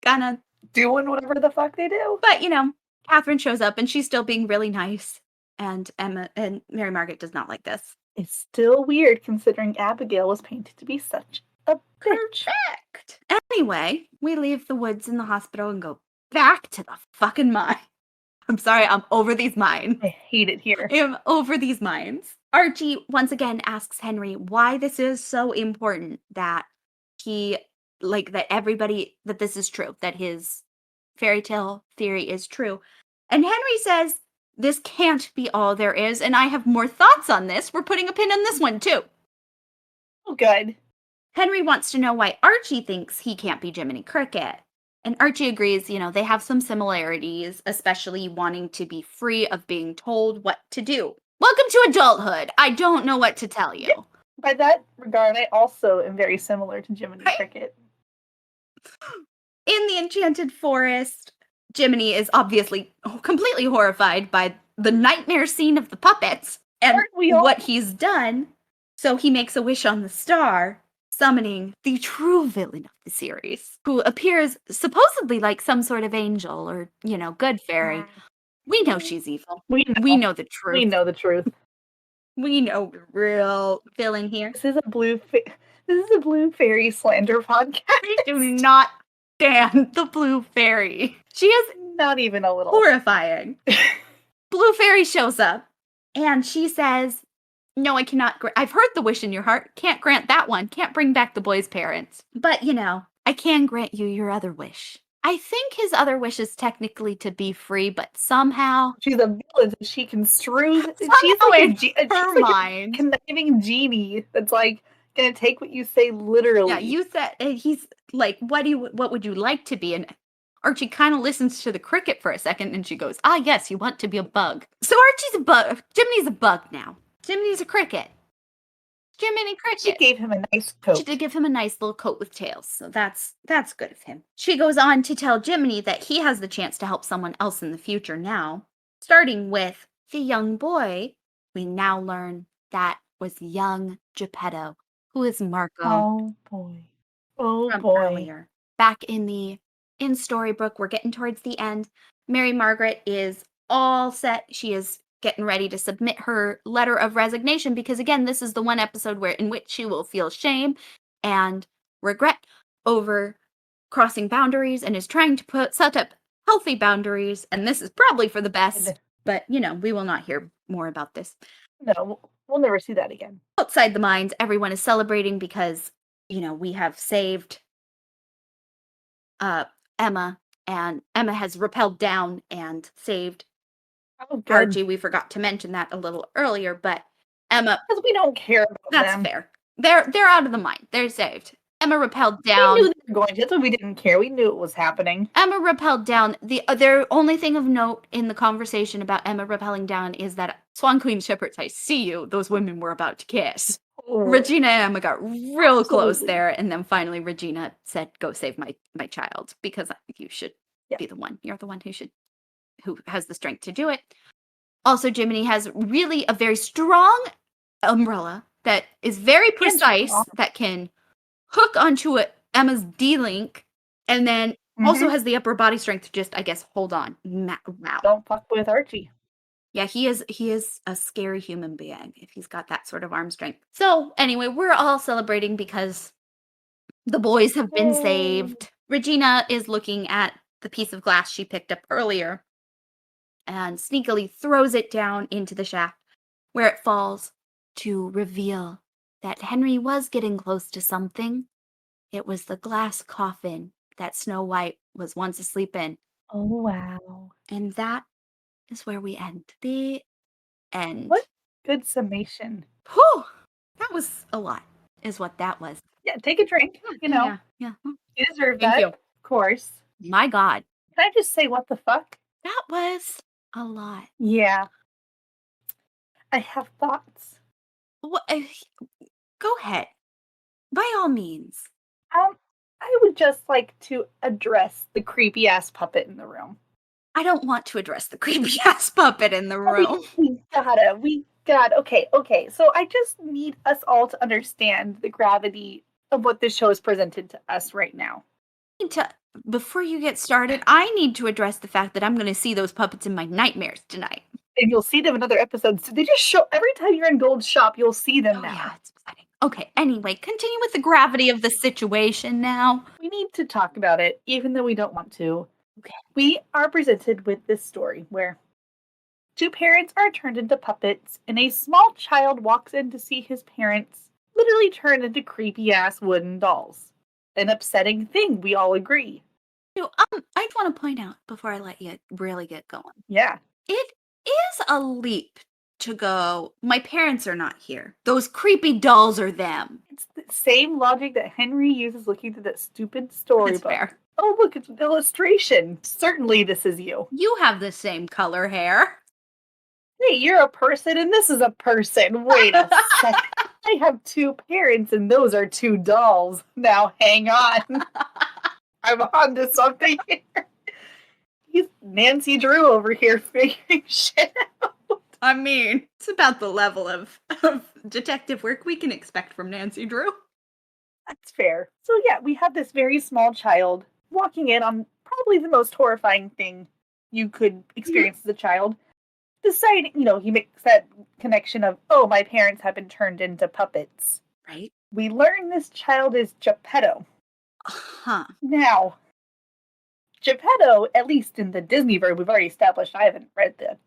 Kinda... doing whatever the fuck they do. But, you know, Catherine shows up and she's still being really nice. And Mary Margaret does not like this. It's still weird considering Abigail was painted to be such a bitch. Perfect. Anyway, we leave the woods in the hospital and go back to the fucking mine. I'm sorry, I'm over these mines. I hate it here. I am over these mines. Archie once again asks Henry why this is so important that that this is true, that his fairy tale theory is true. And Henry says, this can't be all there is, and I have more thoughts on this. We're putting a pin in this one, too. Oh, good. Henry wants to know why Archie thinks he can't be Jiminy Cricket. And Archie agrees, they have some similarities, especially wanting to be free of being told what to do. Welcome to adulthood. I don't know what to tell you. Yeah. By that regard, I also am very similar to Jiminy Cricket. In the Enchanted Forest, Jiminy is obviously completely horrified by the nightmare scene of the puppets and what he's done. So he makes a wish on the star, summoning the true villain of the series, who appears supposedly like some sort of angel or, good fairy. We know she's evil. We know the truth. We know the truth. We know the real villain here. This is a blue fairy slander podcast. I do not stand the blue fairy. She is not even a little horrifying. Blue fairy shows up and she says, no, I cannot. I've heard the wish in your heart. Can't grant that one. Can't bring back the boy's parents. But, I can grant you your other wish. I think his other wish is technically to be free, but somehow she's a villain. She construes. She's like her mind, a conniving genie that's like gonna take what you say literally. Yeah, you said he's like, what would you like to be? And Archie kind of listens to the cricket for a second, and she goes, "Ah, yes, you want to be a bug." So Archie's a bug. Jiminy's a bug now. Jiminy's a cricket. Jiminy Cricket. She gave him a nice coat. She did give him a nice little coat with tails, so that's good of him. She goes on to tell Jiminy that he has the chance to help someone else in the future now, starting with the young boy. We now learn that was young Gepetto, who is Marco. Oh boy. Oh boy. Earlier. Back in Storybrooke, we're getting towards the end. Mary Margaret is all set. She is getting ready to submit her letter of resignation because, again, this is the one episode in which she will feel shame and regret over crossing boundaries and is trying to set up healthy boundaries, and this is probably for the best, but, we will not hear more about this. No, we'll never see that again. Outside the mines, everyone is celebrating because, we have saved Emma, and Emma has rappelled down and saved Archie. We forgot to mention that a little earlier, but Emma, because we don't care about that's them. Fair. They're out of the mine. They're saved. Emma rappelled down. We knew they were going to. That's why we didn't care. We knew it was happening. Emma rappelled down. The only thing of note in the conversation about Emma rappelling down is that Swan Queen Shepherds, I see you. Those women were about to kiss. Oh, Regina and Emma got real close there, and then finally Regina said, "Go save my child," because you should be the one. You're the one who has the strength to do it. Also, Jiminy has really a very strong umbrella that is very precise, that can hook onto Emma's D-link, and then also has the upper body strength to just, I guess, hold on. Wow. Don't fuck with Archie. Yeah, he is a scary human being if he's got that sort of arm strength. So, anyway, we're all celebrating because the boys have been saved. Regina is looking at the piece of glass she picked up earlier and sneakily throws it down into the shaft, where it falls to reveal that Henry was getting close to something. It was the glass coffin that Snow White was once asleep in. Oh, wow. And that is where we end. The end. What good summation. Whew! That was a lot, is what that was. Yeah, take a drink, Yeah. You deserve that, of course. My God. Can I just say what the fuck? That was a lot. Yeah. I have thoughts. What? Go ahead. By all means. I would just like to address the creepy ass puppet in the room. I don't want to address the creepy ass puppet in the room. We gotta. Okay. So I just need us all to understand the gravity of what this show has presented to us right now. We need to before you get started, I need to address the fact that I'm going to see those puppets in my nightmares tonight. And you'll see them in other episodes. They just show every time you're in Gold's shop, you'll see them Oh, now. yeah, it's exciting. Okay, anyway, continue with the gravity of the situation now. We need to talk about it, even though we don't want to. Okay. We are presented with this story where two parents are turned into puppets, and a small child walks in to see his parents literally turned into creepy-ass wooden dolls. An upsetting thing, we all agree. So, I just want to point out before I let you really get going. Yeah. It is a leap to go, my parents are not here. Those creepy dolls are them. It's the same logic that Henry uses looking through that stupid storybook. That's fair. Oh, look, it's an illustration. Certainly this is you. You have the same color hair. Hey, you're a person and this is a person. Wait a second. I have two parents and those are two dolls. Now hang on. I'm onto something here. He's Nancy Drew over here figuring shit out. I mean, it's about the level of detective work we can expect from Nancy Drew. That's fair. So yeah, we have this very small child walking in on probably the most horrifying thing you could experience as a child. Deciding, he makes that connection of, oh, my parents have been turned into puppets. Right. We learn this child is Gepetto. Huh. Now, Gepetto, at least in the Disney version, we've already established I haven't read the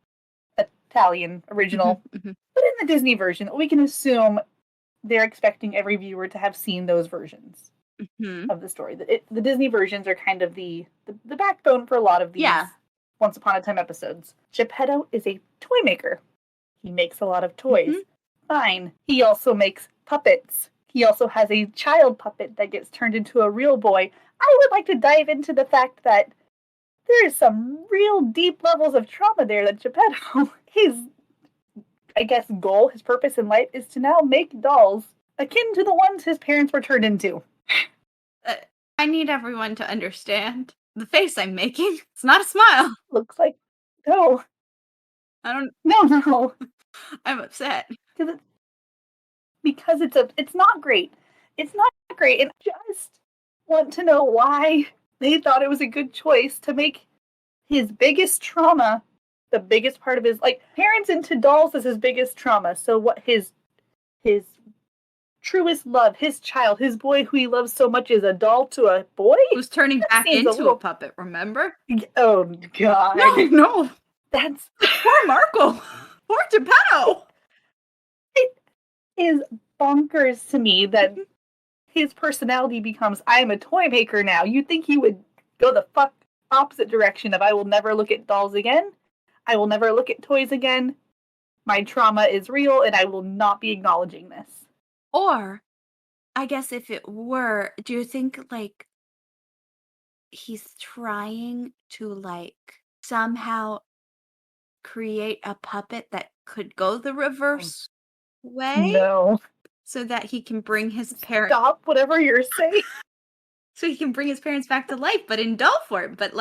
Italian original, but in the Disney version, we can assume they're expecting every viewer to have seen those versions of the story. The Disney versions are kind of the backbone for a lot of these Once Upon a Time episodes. Gepetto is a toy maker. He makes a lot of toys. Fine. He also makes puppets. He also has a child puppet that gets turned into a real boy. I would like to dive into the fact that there's some real deep levels of trauma there that Gepetto, his goal, his purpose in life is to now make dolls akin to the ones his parents were turned into. I need everyone to understand the face I'm making. It's not a smile. Looks like, no. No. I'm upset. Because it's not great. It's not great, and I just want to know why they thought it was a good choice to make his biggest trauma the biggest part of his, parents into dolls is his biggest trauma. So what his truest love, his child, his boy who he loves so much is a doll to a boy? Who's turning back into a puppet, remember? Oh, God. No. That's... Poor Marco. Poor Gepetto. It is bonkers to me that his personality becomes, I am a toy maker now. You'd think he would go the fuck opposite direction of, I will never look at dolls again. I will never look at toys again. My trauma is real and I will not be acknowledging this. Or, I guess if it were, do you think, he's trying to, somehow create a puppet that could go the reverse way? No. So that he can bring his parents... Stop whatever you're saying. So he can bring his parents back to life, but in doll form, but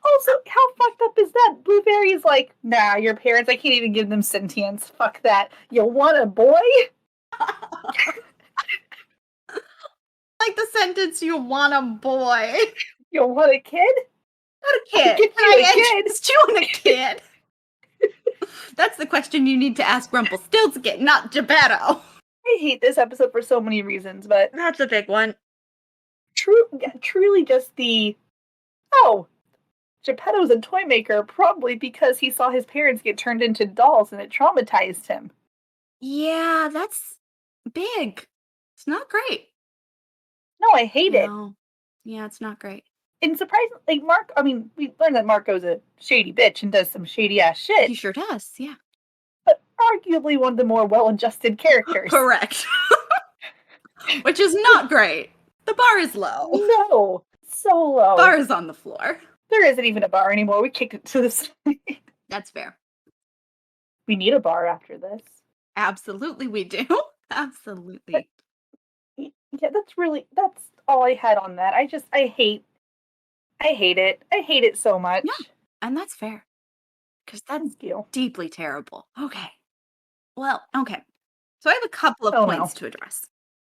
Also, how fucked up is that? Blueberry's like, nah, your parents, I can't even give them sentience. Fuck that. You want a boy? Like the sentence, you want a boy. You want a kid? Not a kid. Can I interest you in a kid? That's the question you need to ask Rumpelstiltskin, not Gepetto. I hate this episode for so many reasons, but... That's a big one. Truly just the... Oh, Gepetto's a toy maker probably because he saw his parents get turned into dolls and it traumatized him. Yeah, that's big. It's not great. No, I hate it. Yeah, it's not great. And surprisingly, we learned that Marco's a shady bitch and does some shady ass shit. He sure does, yeah. But arguably one of the more well-adjusted characters. Correct. Which is not great. The bar is low. No, so low. Bar is on the floor. There isn't even a bar anymore. We kicked it to the side. That's fair. We need a bar after this. Absolutely we do. Absolutely. But, yeah, that's all I had on that. I hate it. I hate it so much. Yeah, and that's fair. Because that's deeply terrible. Okay. Well, okay. So I have a couple of points to address.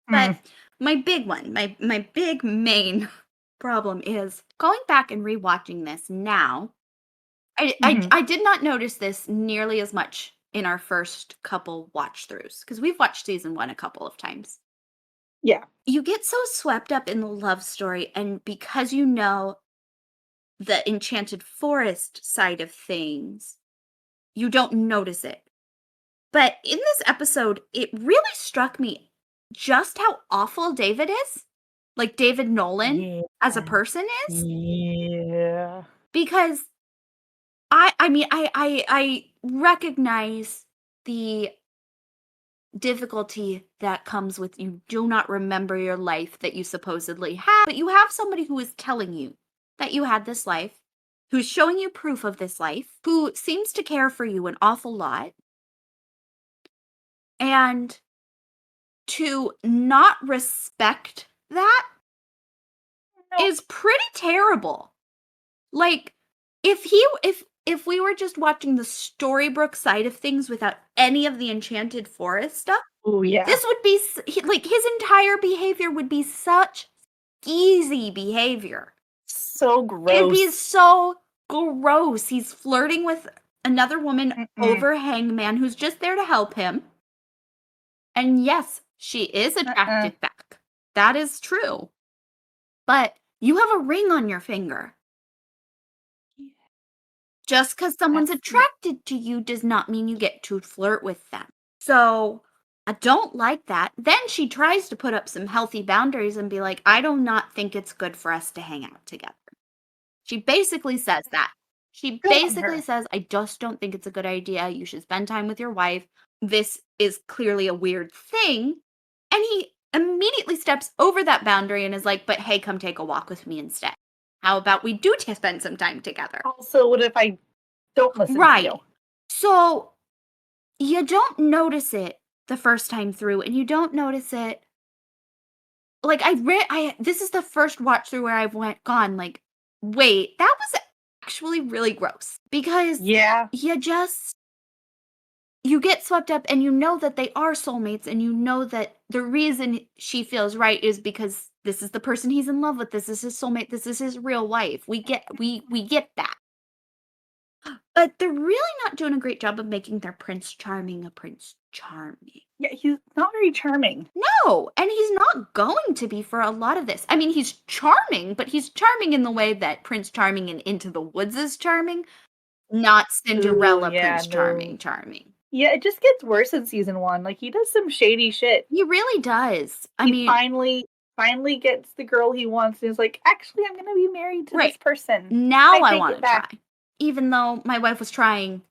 But my big one, my big main problem is going back and rewatching this now. I did not notice this nearly as much in our first couple watch throughs because we've watched season 1 a couple of times. Yeah. You get so swept up in the love story, and because you know the Enchanted Forest side of things, you don't notice it. But in this episode, it really struck me just how awful David is. Like David Nolan Yeah. as a person is. Yeah. Because I recognize the difficulty that comes with you do not remember your life that you supposedly have, but you have somebody who is telling you that you had this life, who's showing you proof of this life, who seems to care for you an awful lot. And to not respect that No. is pretty terrible. Like if we were just watching the Storybrooke side of things without any of the Enchanted Forest stuff, Oh yeah. this would be like his entire behavior would be such easy behavior. So gross. It'd be so gross. He's flirting with another woman over Hangman who's just there to help him. And yes, she is attracted back. That is true. But you have a ring on your finger. Just because someone's attracted to you does not mean you get to flirt with them. So I don't like that. Then she tries to put up some healthy boundaries and be like, I do not think it's good for us to hang out together. She basically says that. She basically says, I just don't think it's a good idea. You should spend time with your wife. This is clearly a weird thing. And he immediately steps over that boundary and is like, but hey, come take a walk with me instead. How about we do spend some time together? Also, what if I don't listen to you? So you don't notice it the first time through, and you don't notice it. Like this is the first watch through where I've gone like, wait, that was actually really gross because you get swept up and you know that they are soulmates and you know that the reason she feels right is because this is the person he's in love with. This is his soulmate. This is his real wife. We get that. But they're really not doing a great job of making their Prince Charming a Prince Charming. Yeah, he's not very charming. No, and he's not going to be for a lot of this. I mean, he's charming, but he's charming in the way that Prince Charming in Into the Woods is charming, not Cinderella Prince Charming. Yeah, it just gets worse in season 1. Like, he does some shady shit. He really does. He finally gets the girl he wants and is like, actually, I'm going to be married to this person. Now I want to try. Even though my wife was trying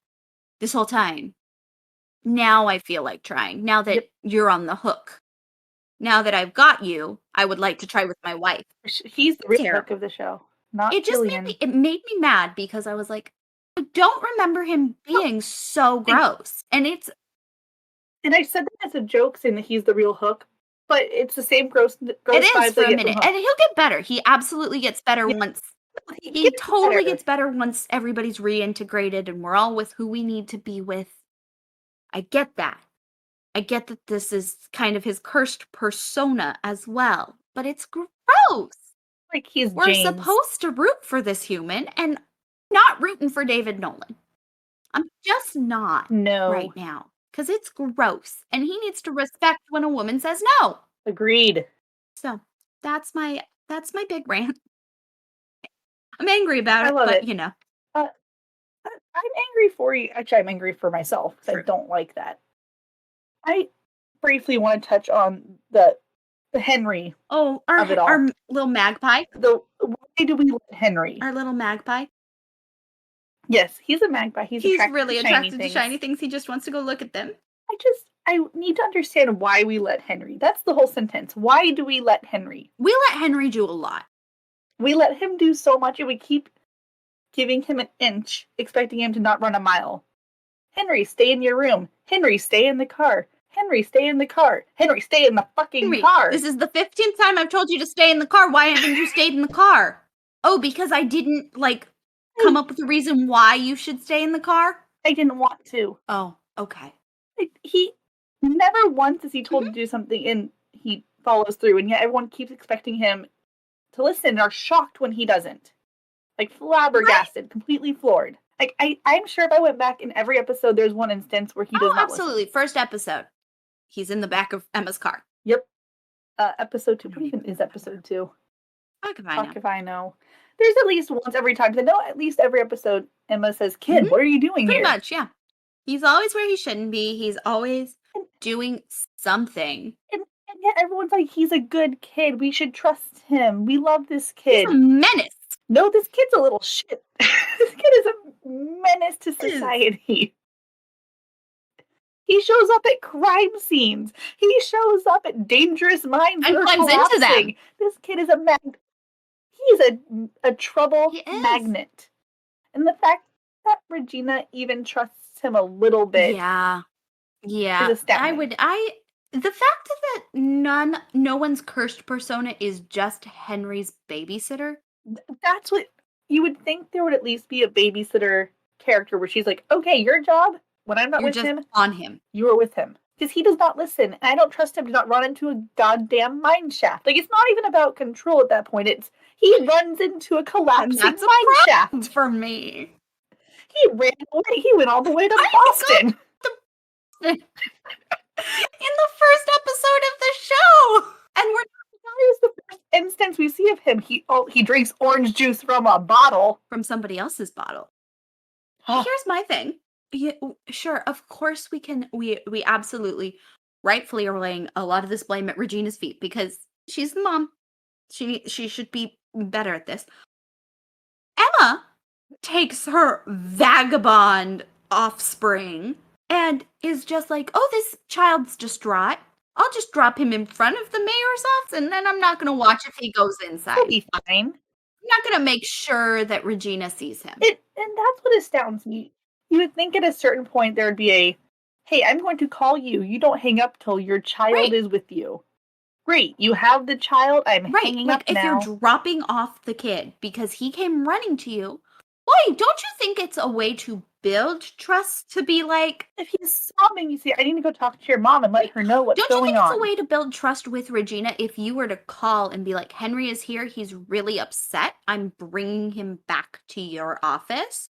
this whole time. Now I feel like trying. Now that you're on the hook. Now that I've got you, I would like to try with my wife. He's the real hook of the show. Not Jillian. It made me mad because I was like, I don't remember him being so gross. And I said that as a joke, saying that he's the real hook, but it's the same gross it is for a minute. And he'll get better. He absolutely gets better once. He totally gets better once everybody's reintegrated and we're all with who we need to be with. I get that. I get that this is kind of his cursed persona as well. But it's gross. Like we're supposed to root for this human and not rooting for David Nolan. I'm just not right now. Because it's gross. And he needs to respect when a woman says no. Agreed. So that's my big rant. I'm angry about it, but you know. I'm angry for you. Actually, I'm angry for myself because I don't like that. I briefly want to touch on the Henry. Oh, our little magpie. Why do we let Henry? Our little magpie. Yes, he's a magpie. He's really attracted to shiny things. He just wants to go look at them. I need to understand why we let Henry. That's the whole sentence. Why do we let Henry? We let Henry do a lot. We let him do so much and we keep giving him an inch, expecting him to not run a mile. Henry, stay in your room. Henry, stay in the car. Henry, stay in the car. Henry, stay in the fucking car. This is the 15th time I've told you to stay in the car. Why haven't you stayed in the car? Oh, because I didn't, come up with a reason why you should stay in the car? I didn't want to. Oh, okay. He never once is he told to do something and he follows through, and yet everyone keeps expecting him to listen and are shocked when he doesn't. Like flabbergasted, completely floored. Like I'm sure if I went back in every episode, there's one instance where he does Oh, not absolutely. listen. First episode. He's in the back of Emma's car. Yep. Episode 2. What even is episode 2? Fuck if I Fuck know. if I know. There's at least once every time. I know at least every episode Emma says, "Kid, Mhm. what are you doing Pretty here?" much, yeah. He's always where he shouldn't be. He's always doing something. And yet everyone's like, "He's a good kid. We should trust him. We love this He's kid." a menace. No, this kid's a little shit. This kid is a menace to society. He shows up at crime scenes. He shows up at dangerous mines And that are climbs into them. collapsing. This kid is he's a trouble He is. magnet. And the fact that Regina even trusts him a little bit Yeah. Yeah. is astounding. The fact that no one's cursed persona is just Henry's babysitter. That's what you would think there would at least be a babysitter character where she's like, okay, your job when I'm not You're with just him, on him. you are with him. Because he does not listen. And I don't trust him to not run into a goddamn mine shaft. Like, it's not even about control at that point. It's he runs into a collapsing That's a mine shaft. For me. He ran away. He went all the way to Boston. In the first episode of the show. And that is the first instance we see of him. He drinks orange juice from a bottle. From somebody else's bottle. Here's my thing. Yeah, sure, of course we absolutely rightfully are laying a lot of this blame at Regina's feet because she's the mom. She should be better at this. Emma takes her vagabond offspring and is just like, oh, this child's distraught. I'll just drop him in front of the mayor's office and then I'm not going to watch if he goes inside. He'll be fine. I'm not going to make sure that Regina sees him. And that's what astounds me. You would think at a certain point there would be hey, I'm going to call you. You don't hang up till your child is with you. Great, you have the child. I'm hanging up now. If you're dropping off the kid because he came running to you, why don't you think it's a way to build trust to be like, if he's sobbing, you see, I need to go talk to your mom and let her know what's going on. Don't you think it's a way to build trust with Regina if you were to call and be like, Henry is here, he's really upset, I'm bringing him back to your office,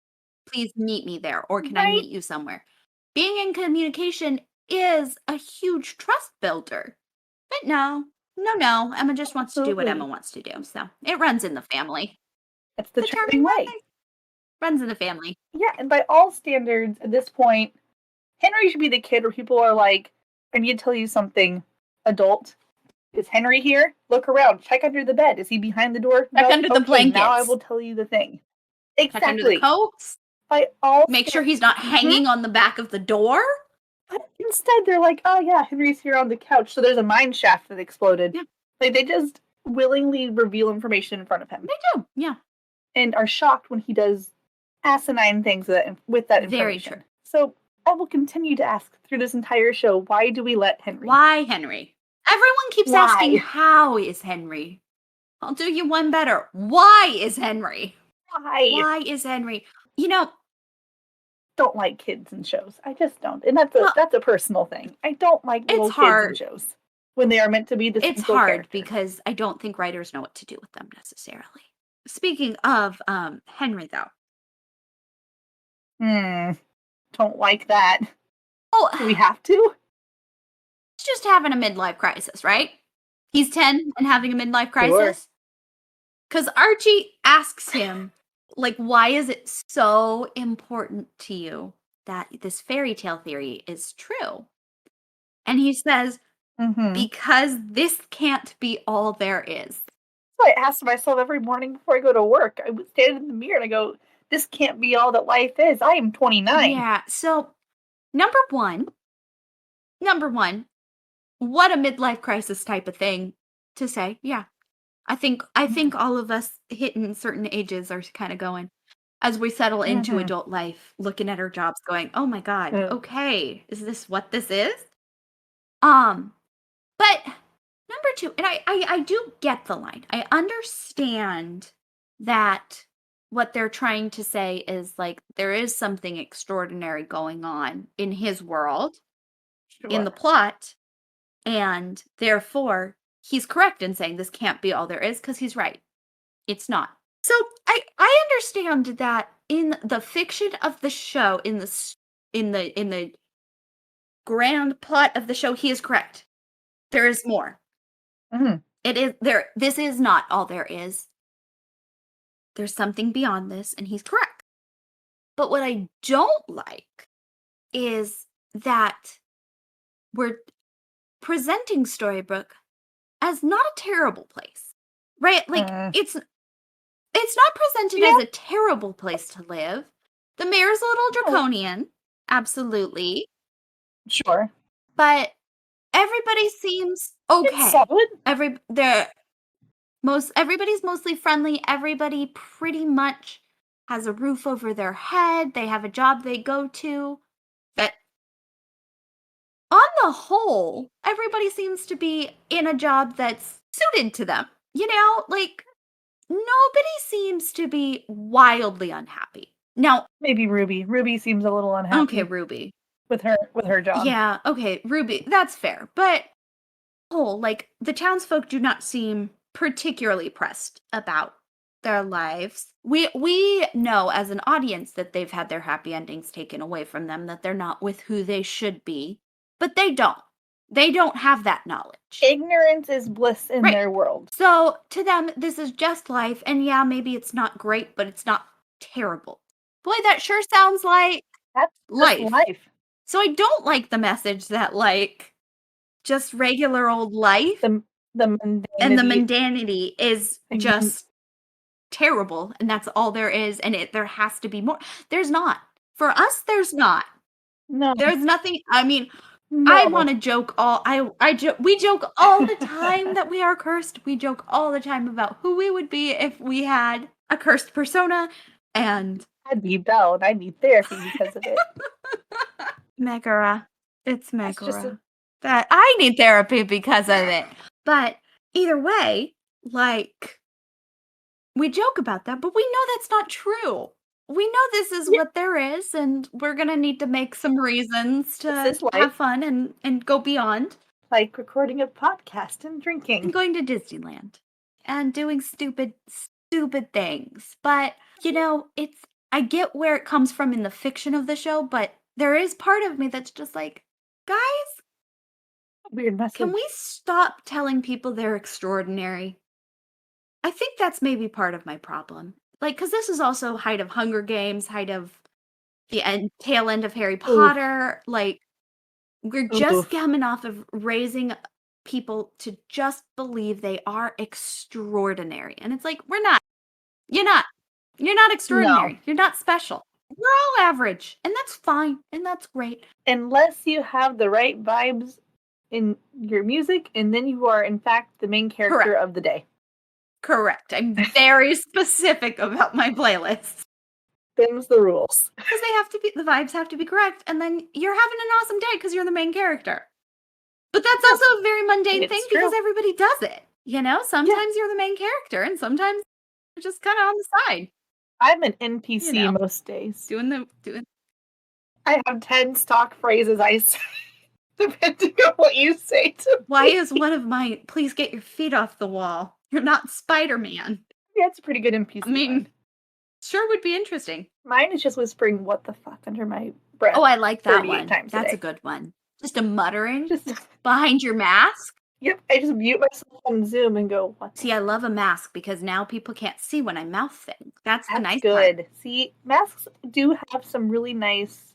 please meet me there, or can I meet you somewhere? Being in communication is a huge trust builder. But no, Emma just wants to do what Emma wants to do, so it runs in the family. It's the charming way. Runs in the family. Yeah, and by all standards, at this point, Henry should be the kid where people are like, I need to tell you something, adult. Is Henry here? Look around. Check under the bed. Is he behind the door? Check under the blankets. Now I will tell you the thing. Exactly. Check under the coats. By all Make sure he's not hanging on the back of the door. But instead, they're like, oh yeah, Henry's here on the couch. So there's a mine shaft that exploded. Yeah. Like, they just willingly reveal information in front of him. They do, yeah. And are shocked when he does asinine things with that information. Very true. So I will continue to ask through this entire show, why do we let Henry? Why Henry? Everyone keeps asking, how is Henry? I'll do you one better. Why is Henry? Why is Henry? You know, don't like kids in shows. I just don't. And that's a personal thing. I don't like little kids in shows when they are meant to be the It's hard because I don't think writers know what to do with them necessarily. Speaking of Henry, though. Don't like that. Oh, do we have to? He's just having a midlife crisis, right? He's 10 and having a midlife crisis. Because Archie asks him, like, why is it so important to you that this fairy tale theory is true? And he says, because this can't be all there is. So I ask myself every morning before I go to work. I would stand in the mirror and I go, this can't be all that life is. I am 29. Yeah, so number one, what a midlife crisis type of thing to say. Yeah. I think all of us hitting certain ages are kind of going as we settle into adult life, looking at our jobs going, oh my God, okay, is this what this is? But number two, and I do get the line. I understand that what they're trying to say is like, there is something extraordinary going on in his world, in the plot, and therefore he's correct in saying this can't be all there is, because he's right. It's not. So I understand that in the fiction of the show, in the grand plot of the show, he is correct. There is more. Mhm. It is there. This is not all there is. There's something beyond this, and he's correct. But what I don't like is that we're presenting Storybrooke as not a terrible place, right? Like it's not presented as a terrible place to live. The mayor's a little draconian, absolutely, Sure. but everybody seems It's okay. solid. Everybody's mostly friendly. Everybody pretty much has a roof over their head. They have a job they go to. That on the whole, everybody seems to be in a job that's suited to them. Like nobody seems to be wildly unhappy. Now, Maybe Ruby. Ruby seems a little unhappy. okay, Ruby. With her job. Yeah, okay, Ruby, that's fair. But like the townsfolk do not seem particularly pressed about their lives. We know as an audience that they've had their happy endings taken away from them, that they're not with who they should be, but they don't. They don't have that knowledge. Ignorance is bliss in their world. So to them, this is just life, and yeah, maybe it's not great, but it's not terrible. Boy, that sure sounds like That's life. So I don't like the message that, like, just regular old life the mundanity. And the mundanity is just terrible, and that's all there is, and there has to be more. There's not. For us, there's not. No. There's nothing. I mean, I want to joke we joke all the time that we are cursed. We joke all the time about who we would be if we had a cursed persona, and I'd be Belle, and I'd need therapy because of it. Megara. It's Megara. That I need therapy because of it. But either way, like, we joke about that, but we know that's not true. We know this is what there is, and we're gonna need to make some reasons to have fun and go beyond. Like recording a podcast and drinking. And going to Disneyland. And doing stupid things. But, I get where it comes from in the fiction of the show, but there is part of me that's just like, guys, weird message. Can we stop telling people they're extraordinary? I think that's maybe part of my problem. Like, because this is also height of Hunger Games, height of the tail end of Harry Potter. Like, we're just coming off of raising people to just believe they are extraordinary. And it's like, we're not. You're not. You're not extraordinary. No. You're not special. We're all average. And that's fine. And that's great. Unless you have the right vibes in your music, and then you are, in fact, the main character of the day. Correct. I'm very specific about my playlists. Them's the rules. Because the vibes have to be correct, and then you're having an awesome day because you're the main character. But that's also a very mundane thing because everybody does it. Sometimes you're the main character, and sometimes you're just kind of on the side. I'm an NPC most days. I have 10 stock phrases I say, depending on what you say to me. Why is one of mine, please get your feet off the wall? You're not Spider-Man. Yeah, it's a pretty good NPC. I mean, sure would be interesting. Mine is just whispering, what the fuck, under my breath. Oh, I like that one. That's a good one. Just a muttering behind your mask. Yep, I just mute myself on Zoom and go, what? See, I love a mask because now people can't see when I mouth things. That's the nice good. part. See, masks do have some really nice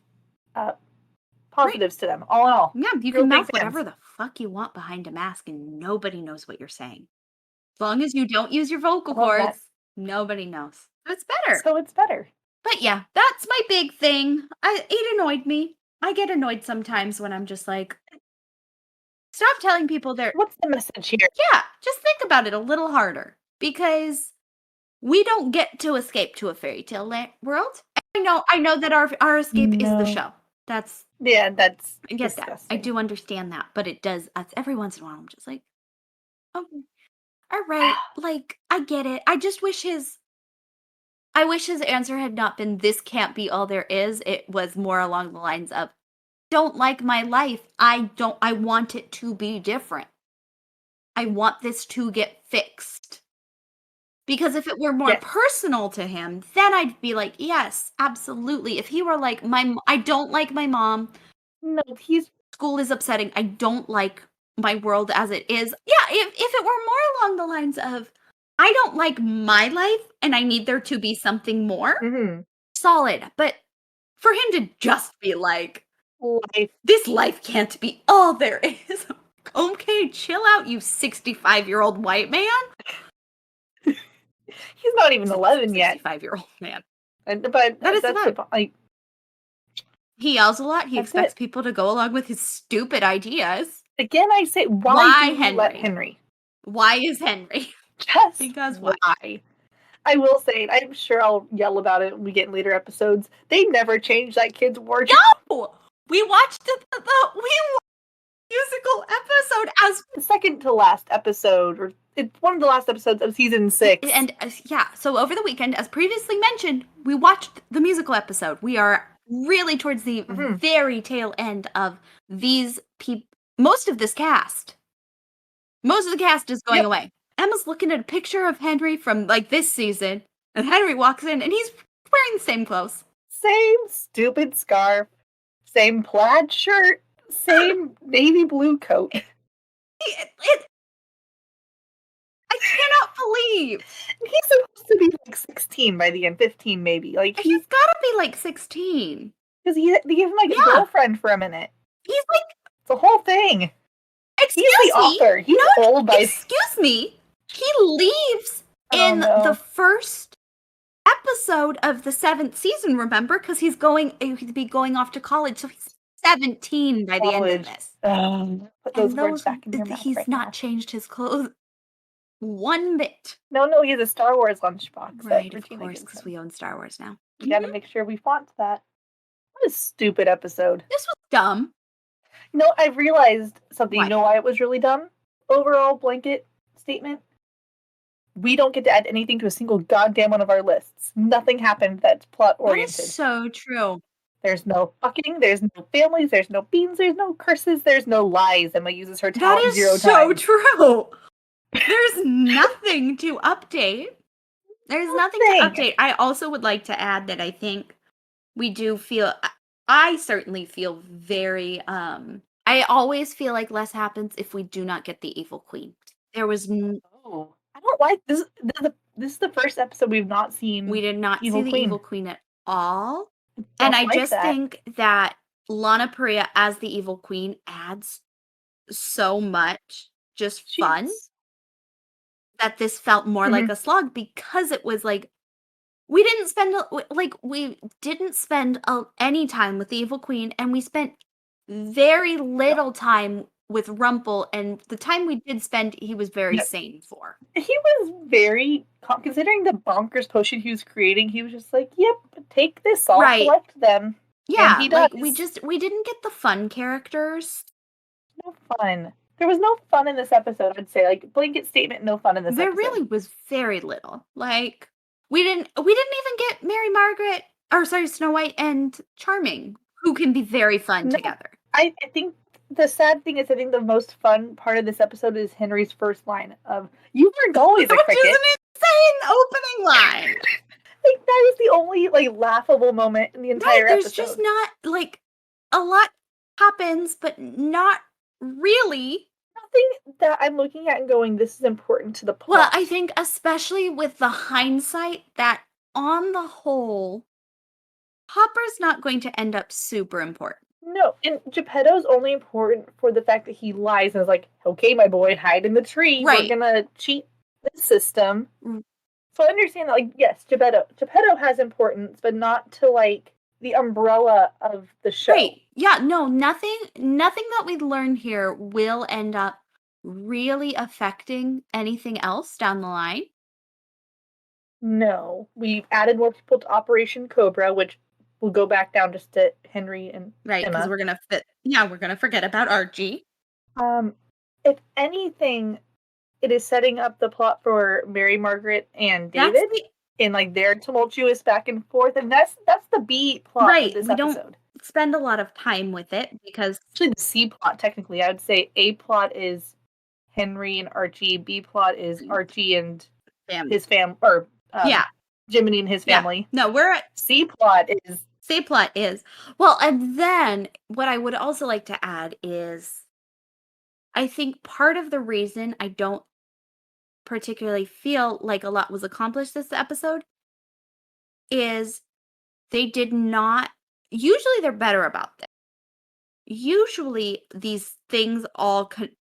positives to them, all in all. Yeah, you can mouth whatever the fuck you want behind a mask and nobody knows what you're saying. As long as you don't use your vocal cords, nobody knows. So it's better. But yeah, that's my big thing. It annoyed me. I get annoyed sometimes when I'm just like, stop telling people what's the message here? Yeah, just think about it a little harder. Because we don't get to escape to a fairy tale world. I know that our escape is the show. I get disgusting. That. I do understand that. But it does, every once in a while, I'm just like, okay. All right, like, I get it. I wish his answer had not been, this can't be all there is. It was more along the lines of, don't like my life. I want it to be different. I want this to get fixed. Because if it were more personal to him, then I'd be like, yes, absolutely. If he were like, I don't like my mom. No, School is upsetting. I don't like my world as it is. Yeah, if it were more along the lines of, I don't like my life and I need there to be something more, solid. But for him to just be like, this life can't be all there is. Okay, chill out, you 65-year-old white man. He's not even 11 yet. 65-year-old man. But that is that's like, he yells a lot. He expects people to go along with his stupid ideas. Again, I say, why do you let Henry? Why is Henry? Just because why? I will say, I'm sure I'll yell about it when we get in later episodes. They never changed that kid's wardrobe. No! We watched the musical episode as the second to last episode, or it's one of the last episodes of season 6. And so over the weekend, as previously mentioned, we watched the musical episode. We are really towards the very tail end of these people. Most of this cast. Most of the cast is going away. Emma's looking at a picture of Henry from like this season, and Henry walks in and he's wearing the same clothes. Same stupid scarf, same plaid shirt, same navy blue coat. I cannot believe. He's supposed to be like 16 by the end, 15 maybe. Like he's gotta be like 16. Because they give him like a girlfriend for a minute. He's like it's a whole thing. Excuse He's the author. He's old by excuse me. He leaves in the first episode of the 7th season, remember? Because he'd be going off to college, so he's 17 by the end of this. Put those words back in your mouth. He's not changed his clothes one bit. No, he has a Star Wars lunchbox. Right, of course, because we own Star Wars now. We gotta make sure we font that. What a stupid episode. This was dumb. No, I've realized something. You know why it was really dumb? Overall blanket statement. We don't get to add anything to a single goddamn one of our lists. Nothing happened that's plot oriented. That is so true. There's no fucking, there's no families, there's no beans, there's no curses, there's no lies. Emma uses her talent 0 times. That is so true. There's nothing to update. There's nothing to update. I also would like to add that I think we do feel, I certainly feel very, I always feel like less happens if we do not get the evil queen. There was I don't like this. This is the first episode we've not seen. We did not see the evil queen at all. And I just think that Lana Parrilla as the evil queen adds so much fun that this felt more like a slog, because it was like we didn't spend any time with the evil queen, and we spent very little time with Rumple, and the time we did spend, he was very sane for. He was very, considering the bonkers potion he was creating, he was just like, yep, take this, I'll collect them. Yeah, and he does. We didn't get the fun characters. No fun. There was no fun in this episode, I'd say. Like, blanket statement, no fun in this episode. There really was very little. Like, we didn't even get Snow White and Charming, who can be very fun together. I think the sad thing is, I think the most fun part of this episode is Henry's first line of, "You weren't always a cricket." Which is an insane opening line. Like, that is the only, like, laughable moment in the entire episode. There's just not, like, a lot happens, but not really. Nothing that I'm looking at and going, this is important to the plot. Well, I think especially with the hindsight that, on the whole, Hopper's not going to end up super important. No, and Gepetto's only important for the fact that he lies and is like, okay, my boy, hide in the tree. Right. We're gonna cheat the system. So I understand that, like, yes, Gepetto has importance, but not to, like, the umbrella of the show. Right. Yeah, no, nothing that we learn here will end up really affecting anything else down the line. No. We've added more people to Operation Cobra, which will go back down just to Henry and Right, because we're gonna forget about Archie. If anything, it is setting up the plot for Mary Margaret and David in, like, their tumultuous back and forth, and that's the B plot of this episode. Don't spend a lot of time with it because actually the C plot, technically. I would say A plot is Henry and Archie. B plot is Archie and his family. Jiminy and his family. No, we're at C plot is well, and then what I would also like to add is I think part of the reason I don't particularly feel like a lot was accomplished this episode is they did not usually they're better about this. Usually these things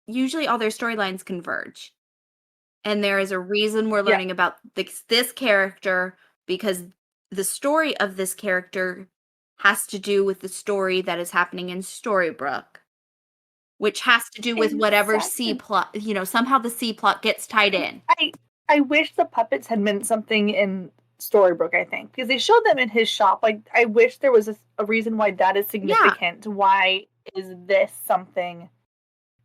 usually all their storylines converge. And there is a reason we're learning about this character because the story of this character has to do with the story that is happening in Storybrooke, which has to do with whatever C plot, somehow the C plot gets tied in. I wish the puppets had meant something in Storybrooke, I think, because they showed them in his shop. Like, I wish there was a reason why that is significant. Yeah. Why is this something?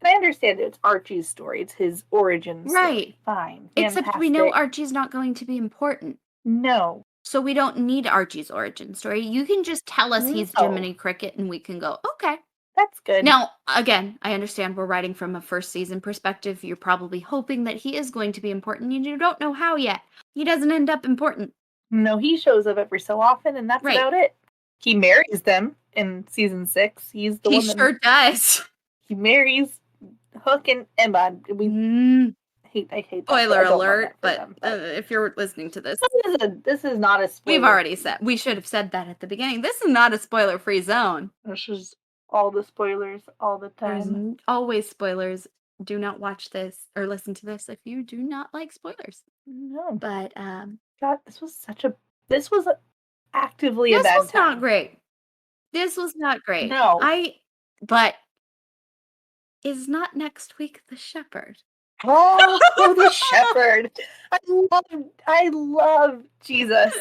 And I understand it's Archie's story. It's his origin story. Right. Fine. Except we know Archie's not going to be important. No. So we don't need Archie's origin story. You can just tell us he's Jiminy Cricket and we can go, okay. That's good. Now, again, I understand we're writing from a first season perspective. You're probably hoping that he is going to be important and you don't know how yet. He doesn't end up important. No, he shows up every so often and that's about it. He marries them in season 6. He's the one that... He sure does. He marries Hook and Emma. I hate that. Spoiler alert, but if you're listening to this... This is not a spoiler. We've already said... We should have said that at the beginning. This is not a spoiler-free zone. This is all the spoilers all the time. There's always spoilers. Do not watch this or listen to this if you do not like spoilers. No. But, God, this was actively a bad time. This was not great. This was not great. No. But is not next week the shepherd? Oh, the shepherd. I love Jesus.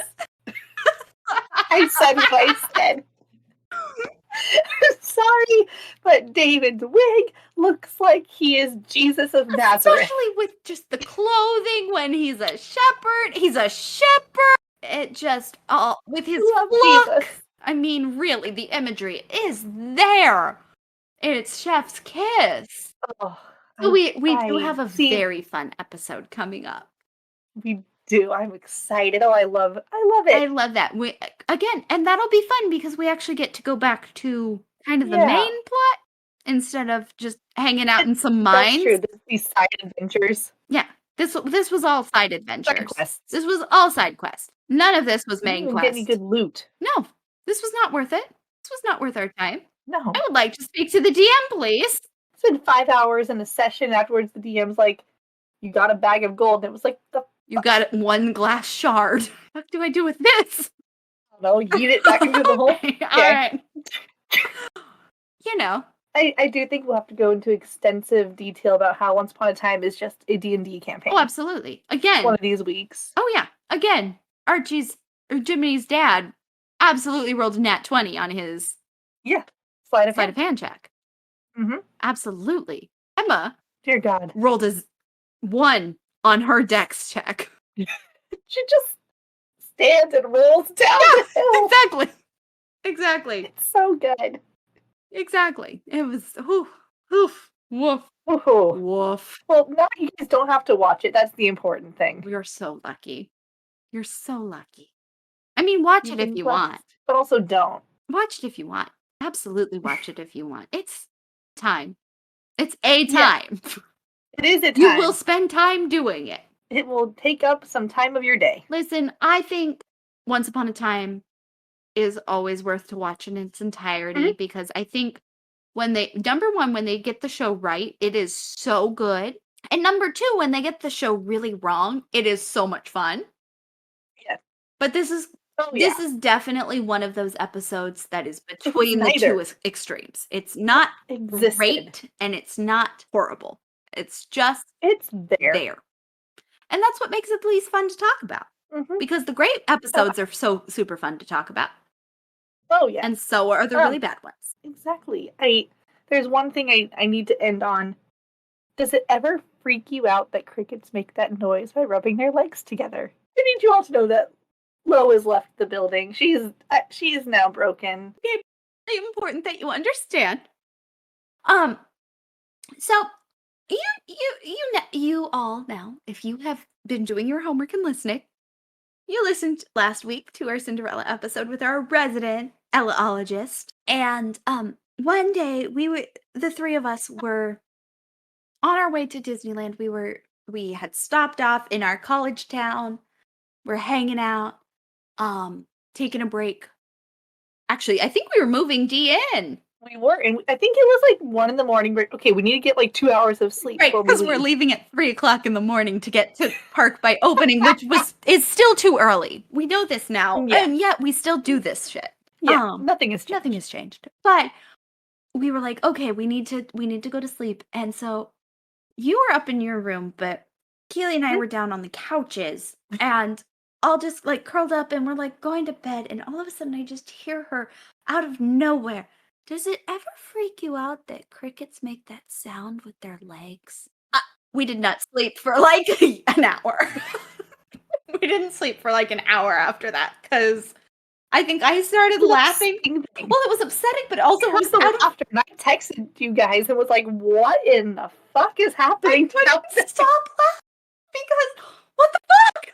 I said what I said. Sorry, but David's wig looks like he is Jesus of Nazareth. Especially with just the clothing when he's a shepherd. He's a shepherd. It just, with his look. Jesus. I mean, really, the imagery is there. It's Chef's Kiss. Oh, so we do have a very fun episode coming up. We do. I'm excited. Oh, I love it. I love that. And that'll be fun because we actually get to go back to kind of the main plot instead of just hanging out in some mines. That's true. These side adventures. Yeah. This was all side adventures. Side quests. This was all side quests. None of this was main quest. Get any good loot. No. This was not worth it. This was not worth our time. No. I would like to speak to the DM, please. It's been 5 hours in a session. Afterwards, the DM's like, you got a bag of gold. And it was like, you got one glass shard. What do I do with this? No, eat it back into the hole. Okay. All right. I do think we'll have to go into extensive detail about how Once Upon a Time is just a D&D campaign. Oh, absolutely. Again. One of these weeks. Oh, yeah. Again, Jiminy's dad absolutely rolled a nat 20 on his sleight of hand check. Mm-hmm. Absolutely. Emma. Dear God. Rolled a 1 on her dex check. She just stands and rolls down the hill. Exactly. It's so good. Exactly. It was woof. Woof. Well, now you guys don't have to watch it. That's the important thing. We are so lucky. You're so lucky. I mean, watch it if you want. But also don't. Watch it if you want. Absolutely watch it if you want. It's time. It's a time. Yeah. It is a time. You will spend time doing it. It will take up some time of your day. Listen, I think Once Upon a Time is always worth to watch in its entirety because I think when they get the show right, it is so good. And number 2, when they get the show really wrong, it is so much fun. Yeah. But this is definitely one of those episodes that is between the two extremes. It's not great and it's not horrible. It's there. And that's what makes it the least fun to talk about. Mm-hmm. Because the great episodes are so super fun to talk about. Oh, yeah. And so are the really bad ones. Exactly. There's one thing I need to end on. Does it ever freak you out that crickets make that noise by rubbing their legs together? I need you all to know that Lo has left the building. She is now broken. It's important that you understand. So You all now, if you have been doing your homework and listening, you listened last week to our Cinderella episode with our resident Ellaologist, and one day the three of us were on our way to Disneyland. We had stopped off in our college town. We're hanging out, taking a break. Actually, I think we were moving D in. We were, and I think it was like 1 a.m. But okay, we need to get like 2 hours of sleep. Right, because we're leaving at 3:00 in the morning to get to park by opening, which is still too early. We know this now, and yet we still do this shit. Yeah, nothing has changed. Nothing has changed. But we were like, okay, we need to go to sleep, and so you were up in your room, but Keely and I were down on the couches, and all just like curled up, and we're like going to bed, and all of a sudden I just hear her out of nowhere. Does it ever freak you out that crickets make that sound with their legs? We did not sleep for like an hour. We didn't sleep for like an hour after that because I think I started laughing. Well, it was upsetting, but also it was after. And I texted you guys and was like, "What in the fuck is happening?" I couldn't stop laughing because what the fuck?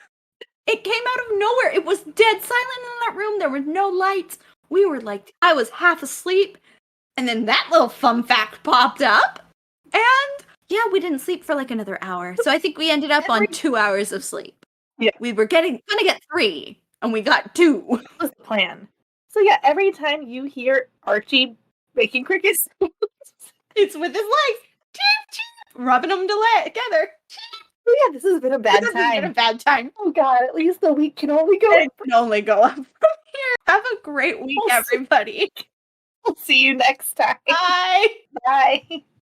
It came out of nowhere. It was dead silent in that room. There were no lights. We were like, I was half asleep, and then that little fun fact popped up, and yeah, we didn't sleep for like another hour. So I think we ended up on 2 hours of sleep. Yeah, we were gonna get 3, and we got 2. That was the plan. So yeah, every time you hear Archie making crickets, it's with his legs, rubbing them together. Oh yeah, this has been a bad time. This has been a bad time. Oh god, at least the week can only go. It can only go up from here. Have a great week, everybody. We'll see you next time. Bye. Bye.